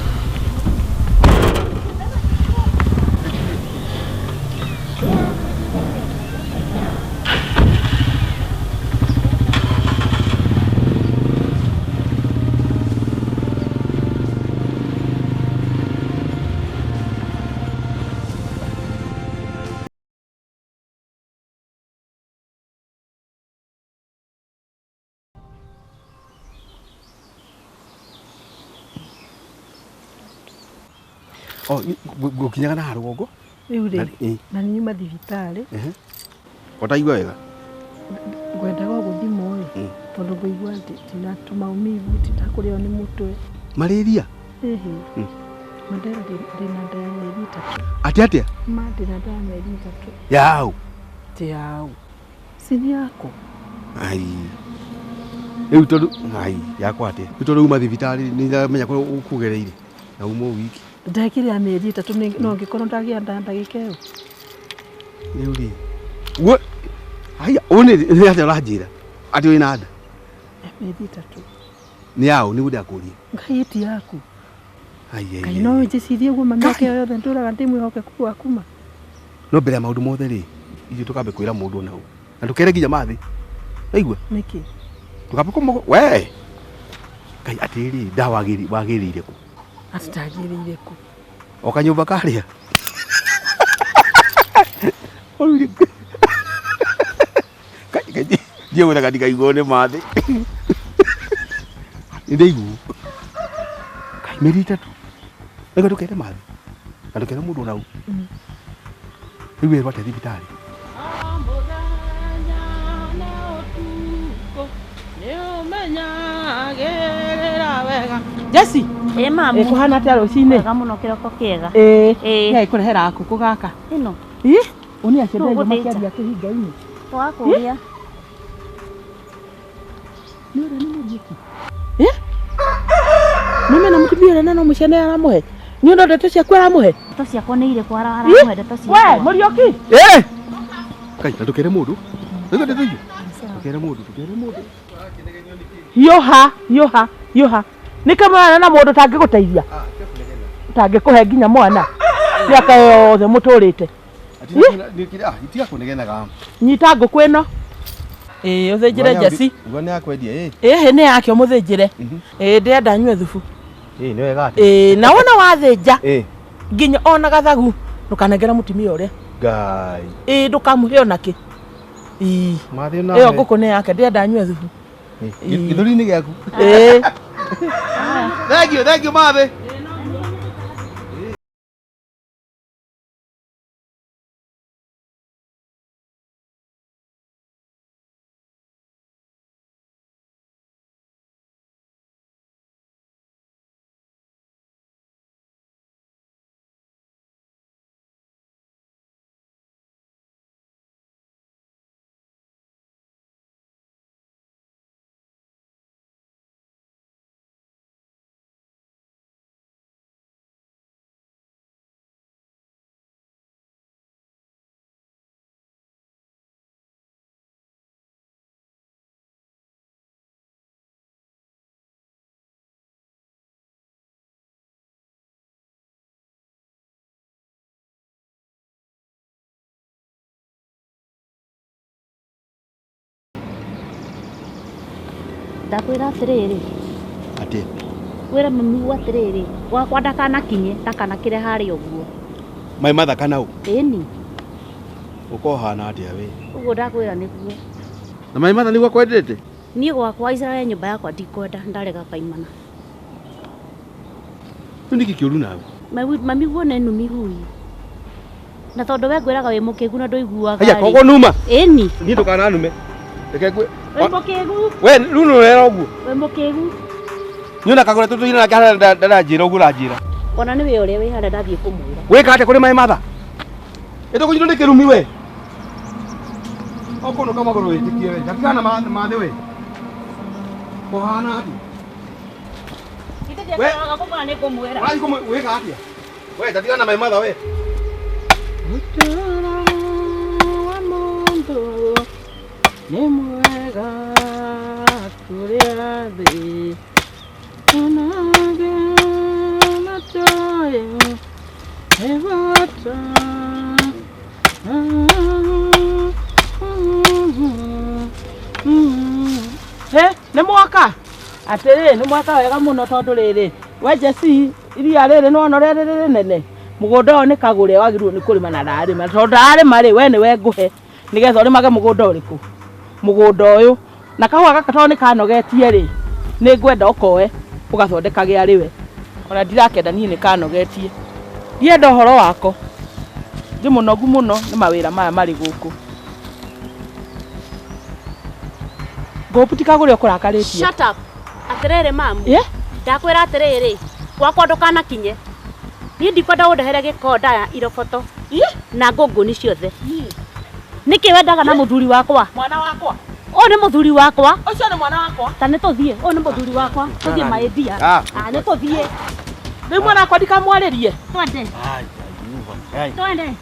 Oh, gukinyaga na rugongo?
Riu ri na ni nyuma thibitari.
Utaigua wega?
Ngwendaga guthimwo ri tondu nguigua tina tumaumivu titakurio ni mutwe.
Malaria?
Mandera ndina nda ya mieri 3.
Atia?
Ndina nda ya mieri 3.
Yau.
Ti yau. Sini yako.
Ai. Riu tondu ai yakwa atia. Tondu uma thibitari ni ndamenya ko ukugereire. Na umo wiki.
Ndakire ya mieri 3 no ngikorwo ndagia ndagika iyo.
Riu ri. Wo. Ai, one ni atia urajira. Ati wina nda.
Mieri 3.
Ni yao ni gudia kuria.
Ngai ti yaku.
Ai.
Kai no njicirie guo mami yake yothe nduraga ndimwihoke kuwa kuma.
No mbere ya maundu mothe ri. Ithu tukambe kwira mundu nau. Na tukere nginya mathi. Aigua?
Niki?
Tukambe kumo we. Kai atiri dawa wagirire ku.
Atitagirire ku.
Okanyumba karia. Kai ndiye wona katika igone mathi. Ndeigu. Kai merita tu. Ega tukere mathi. Na tukere mundu nau. Iwe wate thibitari.
Jesse,
Mamu.
Kuhana atia rucini?
Wega muno kiroko kiega.
Ngai kurehera akuku gaka.
Ino.
Uni acienda makiaria kihinga-ini.
Wakuria.
Nure ni muriiki. Nume na mutubia na no mucene aramuhe. Ni ndo ndeto cia kwara muhe.
Ndeto ciakwa nĩ irĩkũ aramuhe ndeto ciakwa.
We, Muriuki.
Kai na tukere mundu. Ega ndeto. Tukere mundu.
Yoha. Ni kama na mundu tangiguteithia. Tangikuhe nginya mwana. Miaka yothe muturite.
Itia kunegenaga.
Nyita nguku ino. Uthinjire Jesse.
Ngone yakwendia
Ni yake umuthinjire. Ndenda nyue thubu.
Ni wega ati.
Na wona wathinja. Nginya ona gathagu ndukanengera mutimia uria.
Ngai.
Ndukamuhe onaki.
Mathi na.
Iyo nguku ni yake ndenda nyue thubu.
Githuri-ini giaku. Thank you mathi.
Ndakwĩra atĩrĩrĩ.
Ati.
Wĩra mami atĩrĩrĩ. Gwakwa ndakanakĩre harĩa ũguo.
Mai mathaka nau.
Ĩni.
Ukohana atia we.
Ũguo ndakwĩra nĩguo.
Na mai matha niguo kwendete?
Niĩ gwakwa Israel nyũmba yakwa ndikwenda ndarega kaimana.
Niki kiuru nawe.
Mami guona ino mihui. Na tondu we ngwiraga wi mukigu na nduiguaga.
Haya kogo numa.
Eni.
Ni ndukana nume. Reke ngwe.
We mukigu.
We runo rero ogu.
We mukigu.
Nyona kagore tutu ina kana ndanjira ogu ranjira.
Ona ni we uria wi hara ndathie kumwira.
Weka ate kuri mai matha. Eto kunyiro ndikirumi we. Okono kama goro itikie we. Jakana mathe we. Kohana ati.
We ngakubana ni kumwira.
Wai kumwe weka atia. We tatigana mai matha we. Ni mwega kuria thi. Onage matoe. Evata.
Nĩ mwaka atĩrĩ nĩ mwaka wega mũno tondũ rĩrĩ we Jesse iria rĩrĩ nĩ wona ũrĩa rĩrĩ nene mũgũnda ũyũ nĩ kagũre wagĩrĩirwo nĩ kũrĩma na ndarĩma tondũ ndarĩma rĩ we nĩwe ngũhe nĩgetha ũrĩmage mũgũnda ũrĩkũ mũgũnda ũyũ na kahũa gaka tondũ nĩ kanogetie rĩ nĩ ngwenda ũkoe ũgathondekage arĩ we ona ndirakenda niĩ nĩ kanogetie ndienda ũhoro wako ndĩ mũnogu mũno nĩ mawĩra maya marĩ gũkũ Goputika gure okurakarĩtie.
Shut up. Atirere mamu. Ndakwira atiriri. Gwakwa ndukanakinye. Ni ndikwenda undehere gikonda ya iroboto. Na ngũngũni ciothe. Niki wendaga na muthuri wakwa?
Mwana wakwa.
O ni muthuri wakwa.
Ucio ni mwana wakwa.
Ta nĩ tũthiĩ. O ni muthuri wakwa. Tũthiĩ maendia. Nĩ tũthiĩ.
Rĩu mwana wakwa ndikamwarĩrie.
Twende. Twende.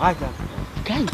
Acha.
Ngai.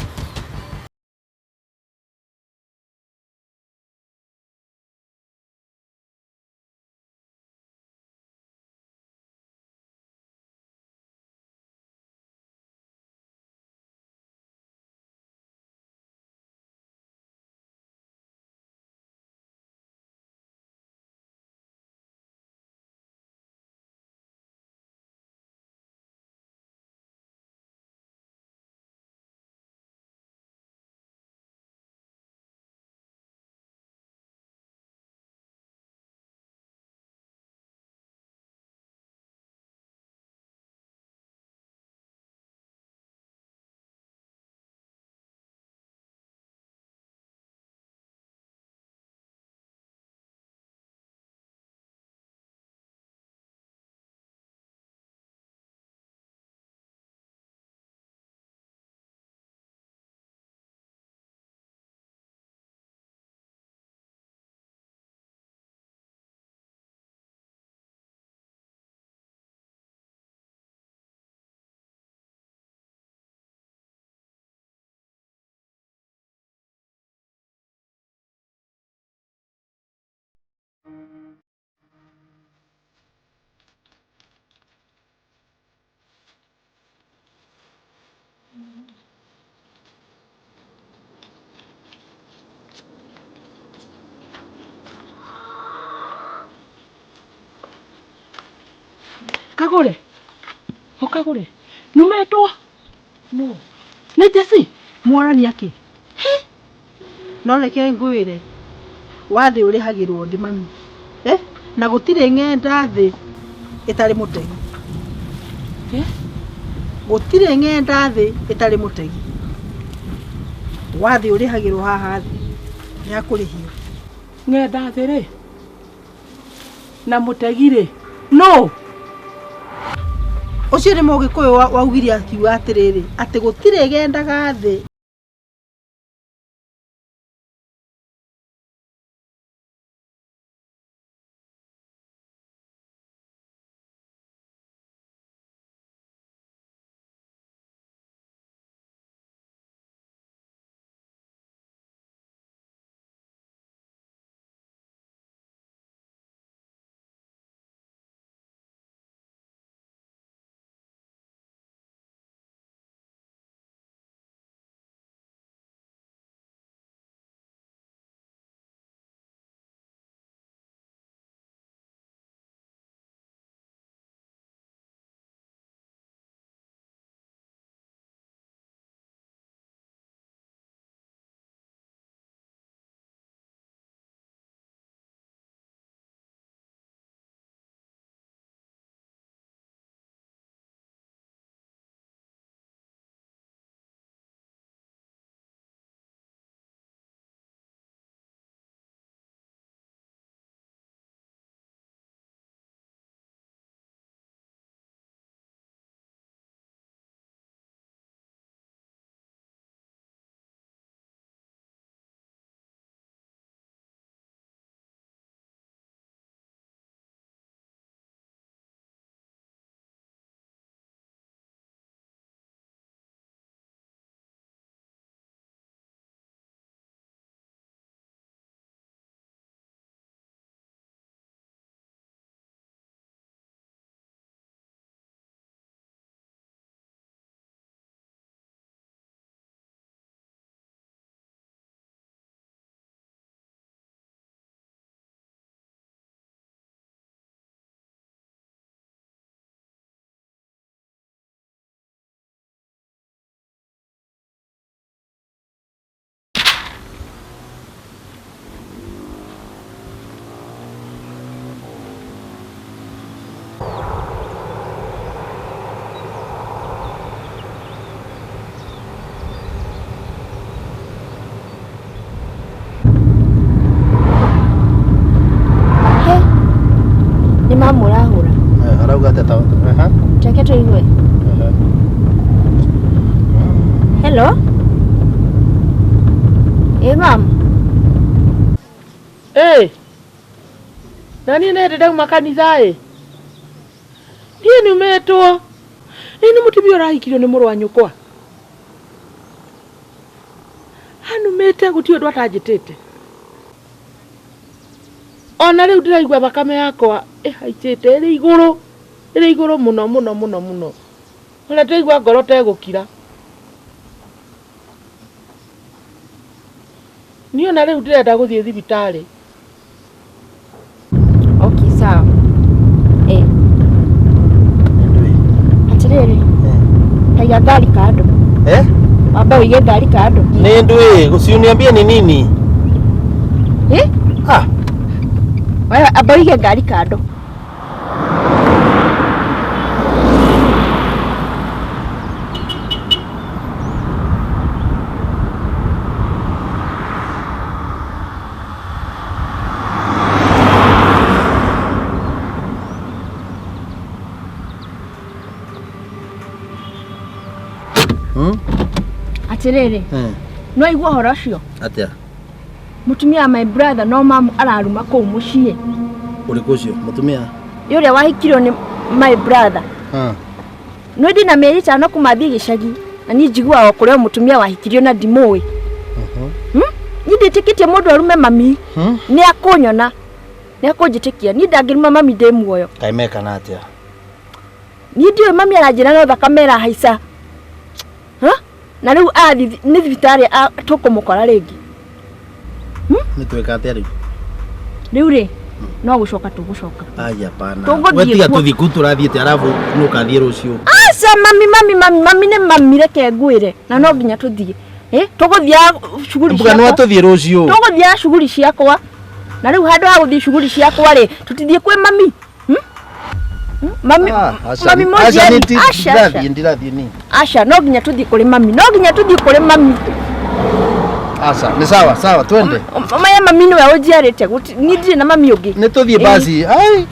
Kagure. Okagure. Numetwa. No. Nĩ Jesse. Mwarani yake.
No reke ngwĩre wathĩ ũrĩhagĩrwo ndĩ mami na gũtirĩ ng'enda thĩ ĩtarĩ mũtegi gũtirĩ ng'enda thĩ ĩtarĩ mũtegi wathĩ ũrĩhagĩrwo haha thĩ nĩ akũrĩhio
Ng'enda thĩ rĩ na mũtegi rĩ no
ũcio nĩ mũgĩkũyũ waugire akiuga atĩrĩrĩ atĩ gũtirĩ ng'endaga thĩ
tata.
Reke tũigue. Hello? Mam.
Nani nende makanitha niĩ nĩumetwo nĩ mũtumia ũrahikirio nĩ mũrũ wa nyũkwa hanumĩte gũtirĩ ũndũ atanjĩtĩte ona rĩu ndĩraigua thakame yakwa ĩhaicĩte ĩrĩ igũrũ mũno ona ndĩraigua ngoro tegũkira niĩ ona rĩu ndĩrenda gũthiĩ thibitarĩ.
Okay, sawa. Atiriri. Kaiga gari kando. Wamba uige gari kando.
Nĩ ndũĩ, usiniambie ni nini?
Wewe amba uige gari kando. Atiriri. No igua horo cio.
Atia.
Mutumia my brother no mamu araruma kũ muciĩ.
Ũrĩkũ ũcio? Mutumia?
Yũrĩa wahikirio nĩ my brother. No ndĩ na mĩeri 5 kumathi gĩcagi. Na niĩ njiguaga kũrĩa mutumia wahikirio na ndimũĩ. Niĩ ndĩtĩkĩtie mũndũ arume mami. Nĩ akũnyona. Nĩ akũnjĩtĩkia. Niĩ ndangĩruma mami ndĩ muoyo.
Kaimeka na atia.
Niĩ ndiũĩ mami aranjĩra no thakame ĩrahaica. Na rĩu athi nĩ thibitarĩ tũkũmũkora rĩngĩ.
Nĩ twĩka atĩa rĩu?
Rĩu rĩ no gũcoka tũgũcoka.
Aya pana. Wetiga tũthiĩ kũ tũrathiĩte arabu nũ kathiĩ rũciũ.
Aca mami nĩ mami reke ngwĩre na no nginya tũthiĩ. Tũgũthia shughuli ciakwa.
Mbuga no tũthiĩ rũciũ.
Tũgũthia shughuli ciakwa. Na rĩu handũ ha gũthiĩ shughuli ciakwa rĩ tũtithie kwĩ mami. Mami moja
ndirathiĩ ni.
Asha no nginya tũthiĩ kũrĩ mami. No nginya tũthiĩ kũrĩ mami.
Asa nĩ sawa twende.
Maya mami nĩwe ũnjiarĩte niĩ ndirĩ na mami ũngĩ.
Nĩ tũthiĩ basi. Ai.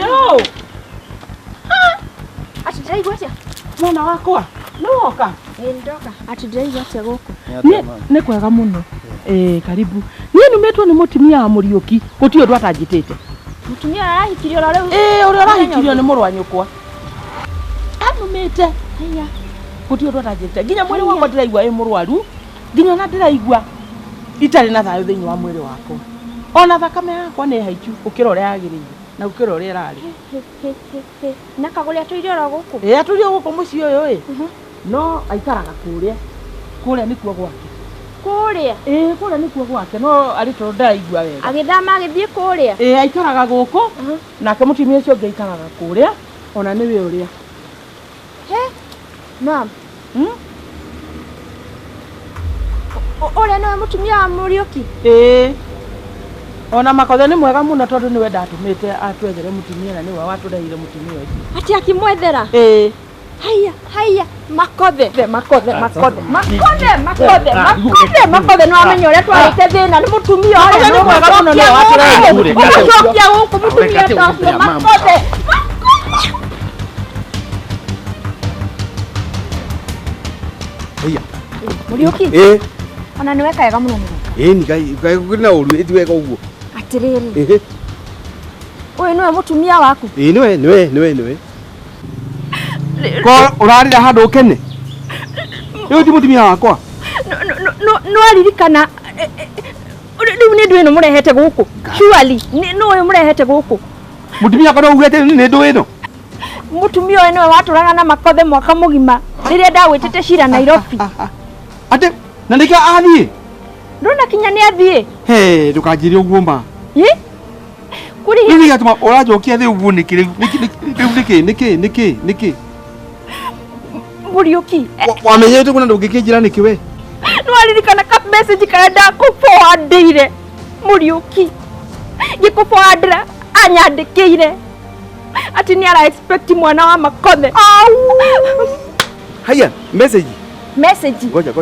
Yo!
Ati ndĩraigua atĩa?
Mwana wakwa, nĩ woka?
Ndoka. Ati ndĩraigua atĩa gũkũ?
Nĩ kwega mũno. Karibu. Niĩ nũmĩtwo nĩ mũtumia wa Mũriũki, gũtirĩ ũndũ atanjĩtĩte.
Mũtumia arahikirio rĩu?
Ũrĩa ũrahikirio nĩ mũrũ wa nyũkwa. Anũmĩte. Haya. Gũtirĩ ũndũ atanjĩtĩte. Nginya mwĩrĩ wakwa ndĩraigua mũrwaru. Nginya ona ndĩraigua itarĩ na thayũ thĩinĩ wa mwĩrĩ wakwa. Ona thakame yakwa nĩ haichu gũkĩra ũrĩa yagĩrĩire na gũkĩra ũrĩa ĩrarĩ.
Na kagũrĩa tũire oro gũkũ?
Atũire gũkũ mũciĩ ũyũ no aikaraga kũrĩa nĩkuo gwake.
Kũrĩa?
Kũrĩa nĩkuo gwake no arĩ tondũ ndaraigua wega.
Agĩthama agĩthiĩ kũrĩa?
Aikaraga gũkũ nake mũtumia ũcio ũngĩ aikaraga kũrĩa ona nĩwe ũrĩa.
Mam. Ũrĩa nĩwe mũtumia wa Mũriũki?
Ona Makothe nĩ mwega mũno tondũ nĩwe ndatũmĩte atwethere mũtumia na nĩwe watũreire mũtumia ũcio.
Ati akimwethera? Haya Makothe no amenye ũrĩa twarĩte thĩna nĩ mũtumia ũrĩa nĩ mwega mũno nĩwe watũreire kũrĩ. Ũcokia gũkũ mũtumia ũcio Makothe. Mũriũki? Ona nĩwe kaega mũno mũno.
Ngai na ũru ĩti wega ũguo.
atiriri uyu niwe mutumia waku
niwe ko urarira handu ukene uyu ti mutumia wakwa
no aririkana riu ni ndu ino murehete guku surely no uyu murehete guku
mutumia kana ugete ni ndu ino
mutumia uyu niwe waturaga na makothe mwaka mugima riria ndagwitite cira Nairobi
ate na ndika athie
ndona kinya ni athie
he ndukanjire uguo ma
kuri
hivi atuma urajokia thi uguo niki
Muriuki
wamenyete kuna ndungikijira niki we
no aririkana ka message kana ndakuforwardire Muriuki gikuforwardira anyandikire ati ni ara expect mwana wa makothe
haya message
ngoja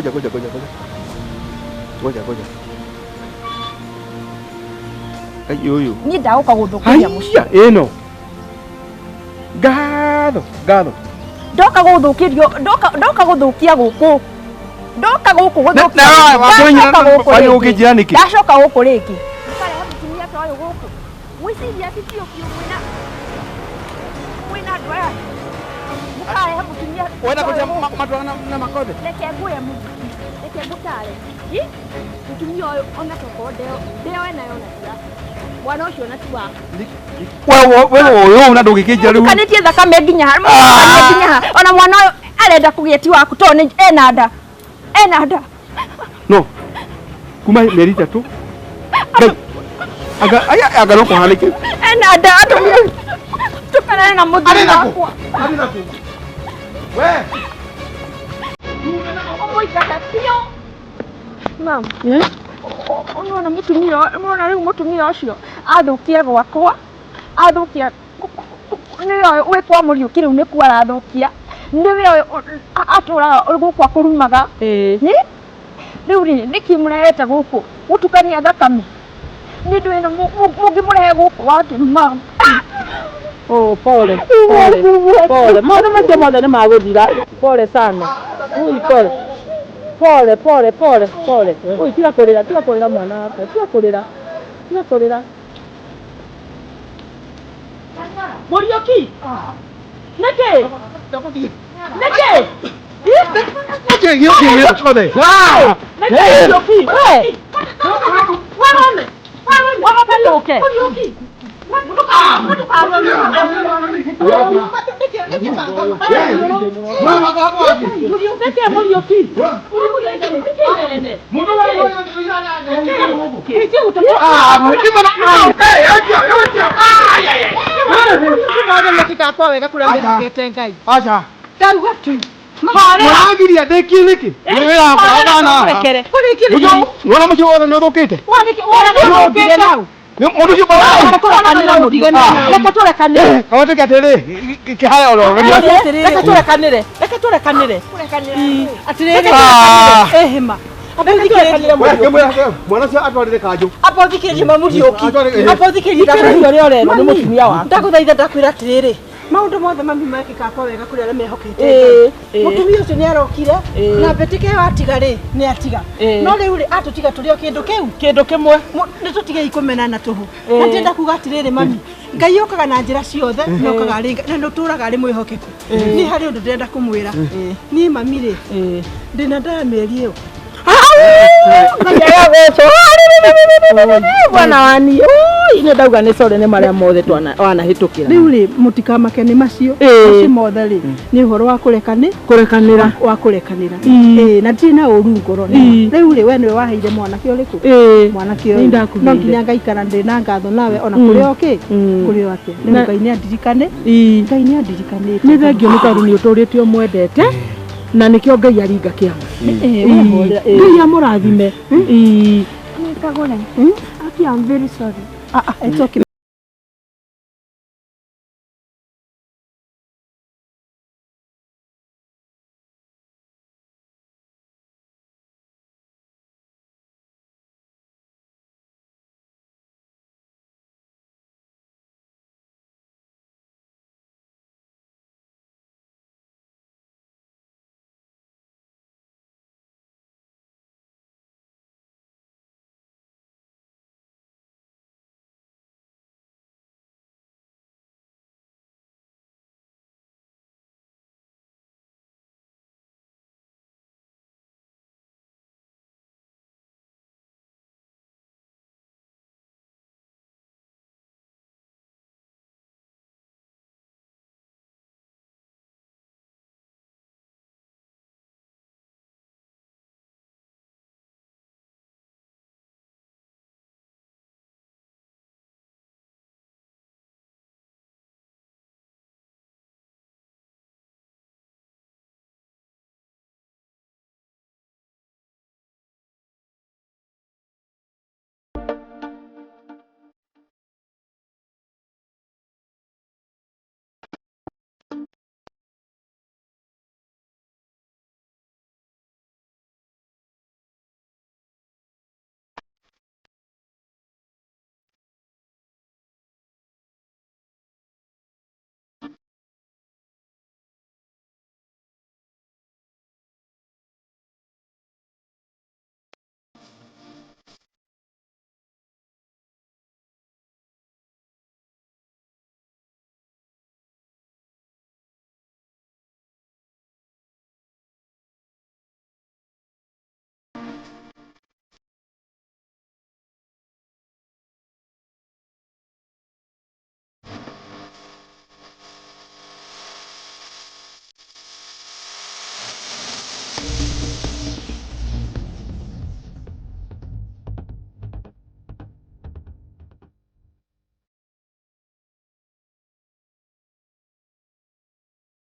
ayo
ni ndauka guthukia mucio
ino gatho
ndoka guthukia guku ndoka guku guthukia
ukijira niki
ndacoka guku riki kare mutumia ta uyu guku wiciria titio kiu mwina ndwaya mukare mutumia
wenda kuja matwana na makothe
leke nguye leke ngutare mutumia uyu ona toko ndeo nayo na mwana ucio na tiwa
wewe uyu una ndungikijira riu
kanitie thakame nginya ha ona mwana uyu arenda kugieti waku to ni ena nda
no kuma meri 3 aga no kuhanike
ena nda tukana na mudu wakwa
we
mam ona mutumia ucio athukia gwakwa athukia niyo we kwa Muriuki riu ni kwa arathukia niwe atura gukwa kurumaga riu niki murehete guku gutukania thakame ni ndu ino mungimurehe guku wati mam
pole mwana mothe ni maguthira pole sana pole ui tiga kurira mwana wakwa tiga kurira Muriuki neke
Mwagiria ndeki niki wewe hapa bana rekere unaona mcho wona ndo kete
wanike nau
mundu yuko
kanira mudigana reka turekanire
kawate katele kihaya olo
reka turekanire atirere ehema
mwana cia atwarire kanju
apothikiririe Muriuki apothikiririe
ni mutumia wa
ndakuthaitha ndakwira atiriri maundu mothe mami mekika kwa wega kuri aria mehokete mutumia ucio ni arokire na betike atiga ri ni atiga no riu ri atutiga turio kindu kimwe ni tutige ikumenana tuhu na tienda kuga atiriri mami ngai okaga na njira ciothe nokaga ri na nuturaga ri mwihokeku ni hari undu ndenda kumwira ni mami ri ndina nda meri iyo
bwana wani ine ndauga ni core ni maria mothe twana hitukira
riu ri mutikamake ni macio mothe ri ni uhoro wa kurekanira na ndiri na uru ngoro riu ri we niwe waheire mwanake uriku mwanake uyu no nginya ngaikara ndi na ngatho nawe ona kurio ake ni Ngai ni andirikane
ni thengio ni tondu ni uturite umwendete na nikio Ngai aringa kiama Ngai amurathime
Kagore, I'm very sorry.
It's okay.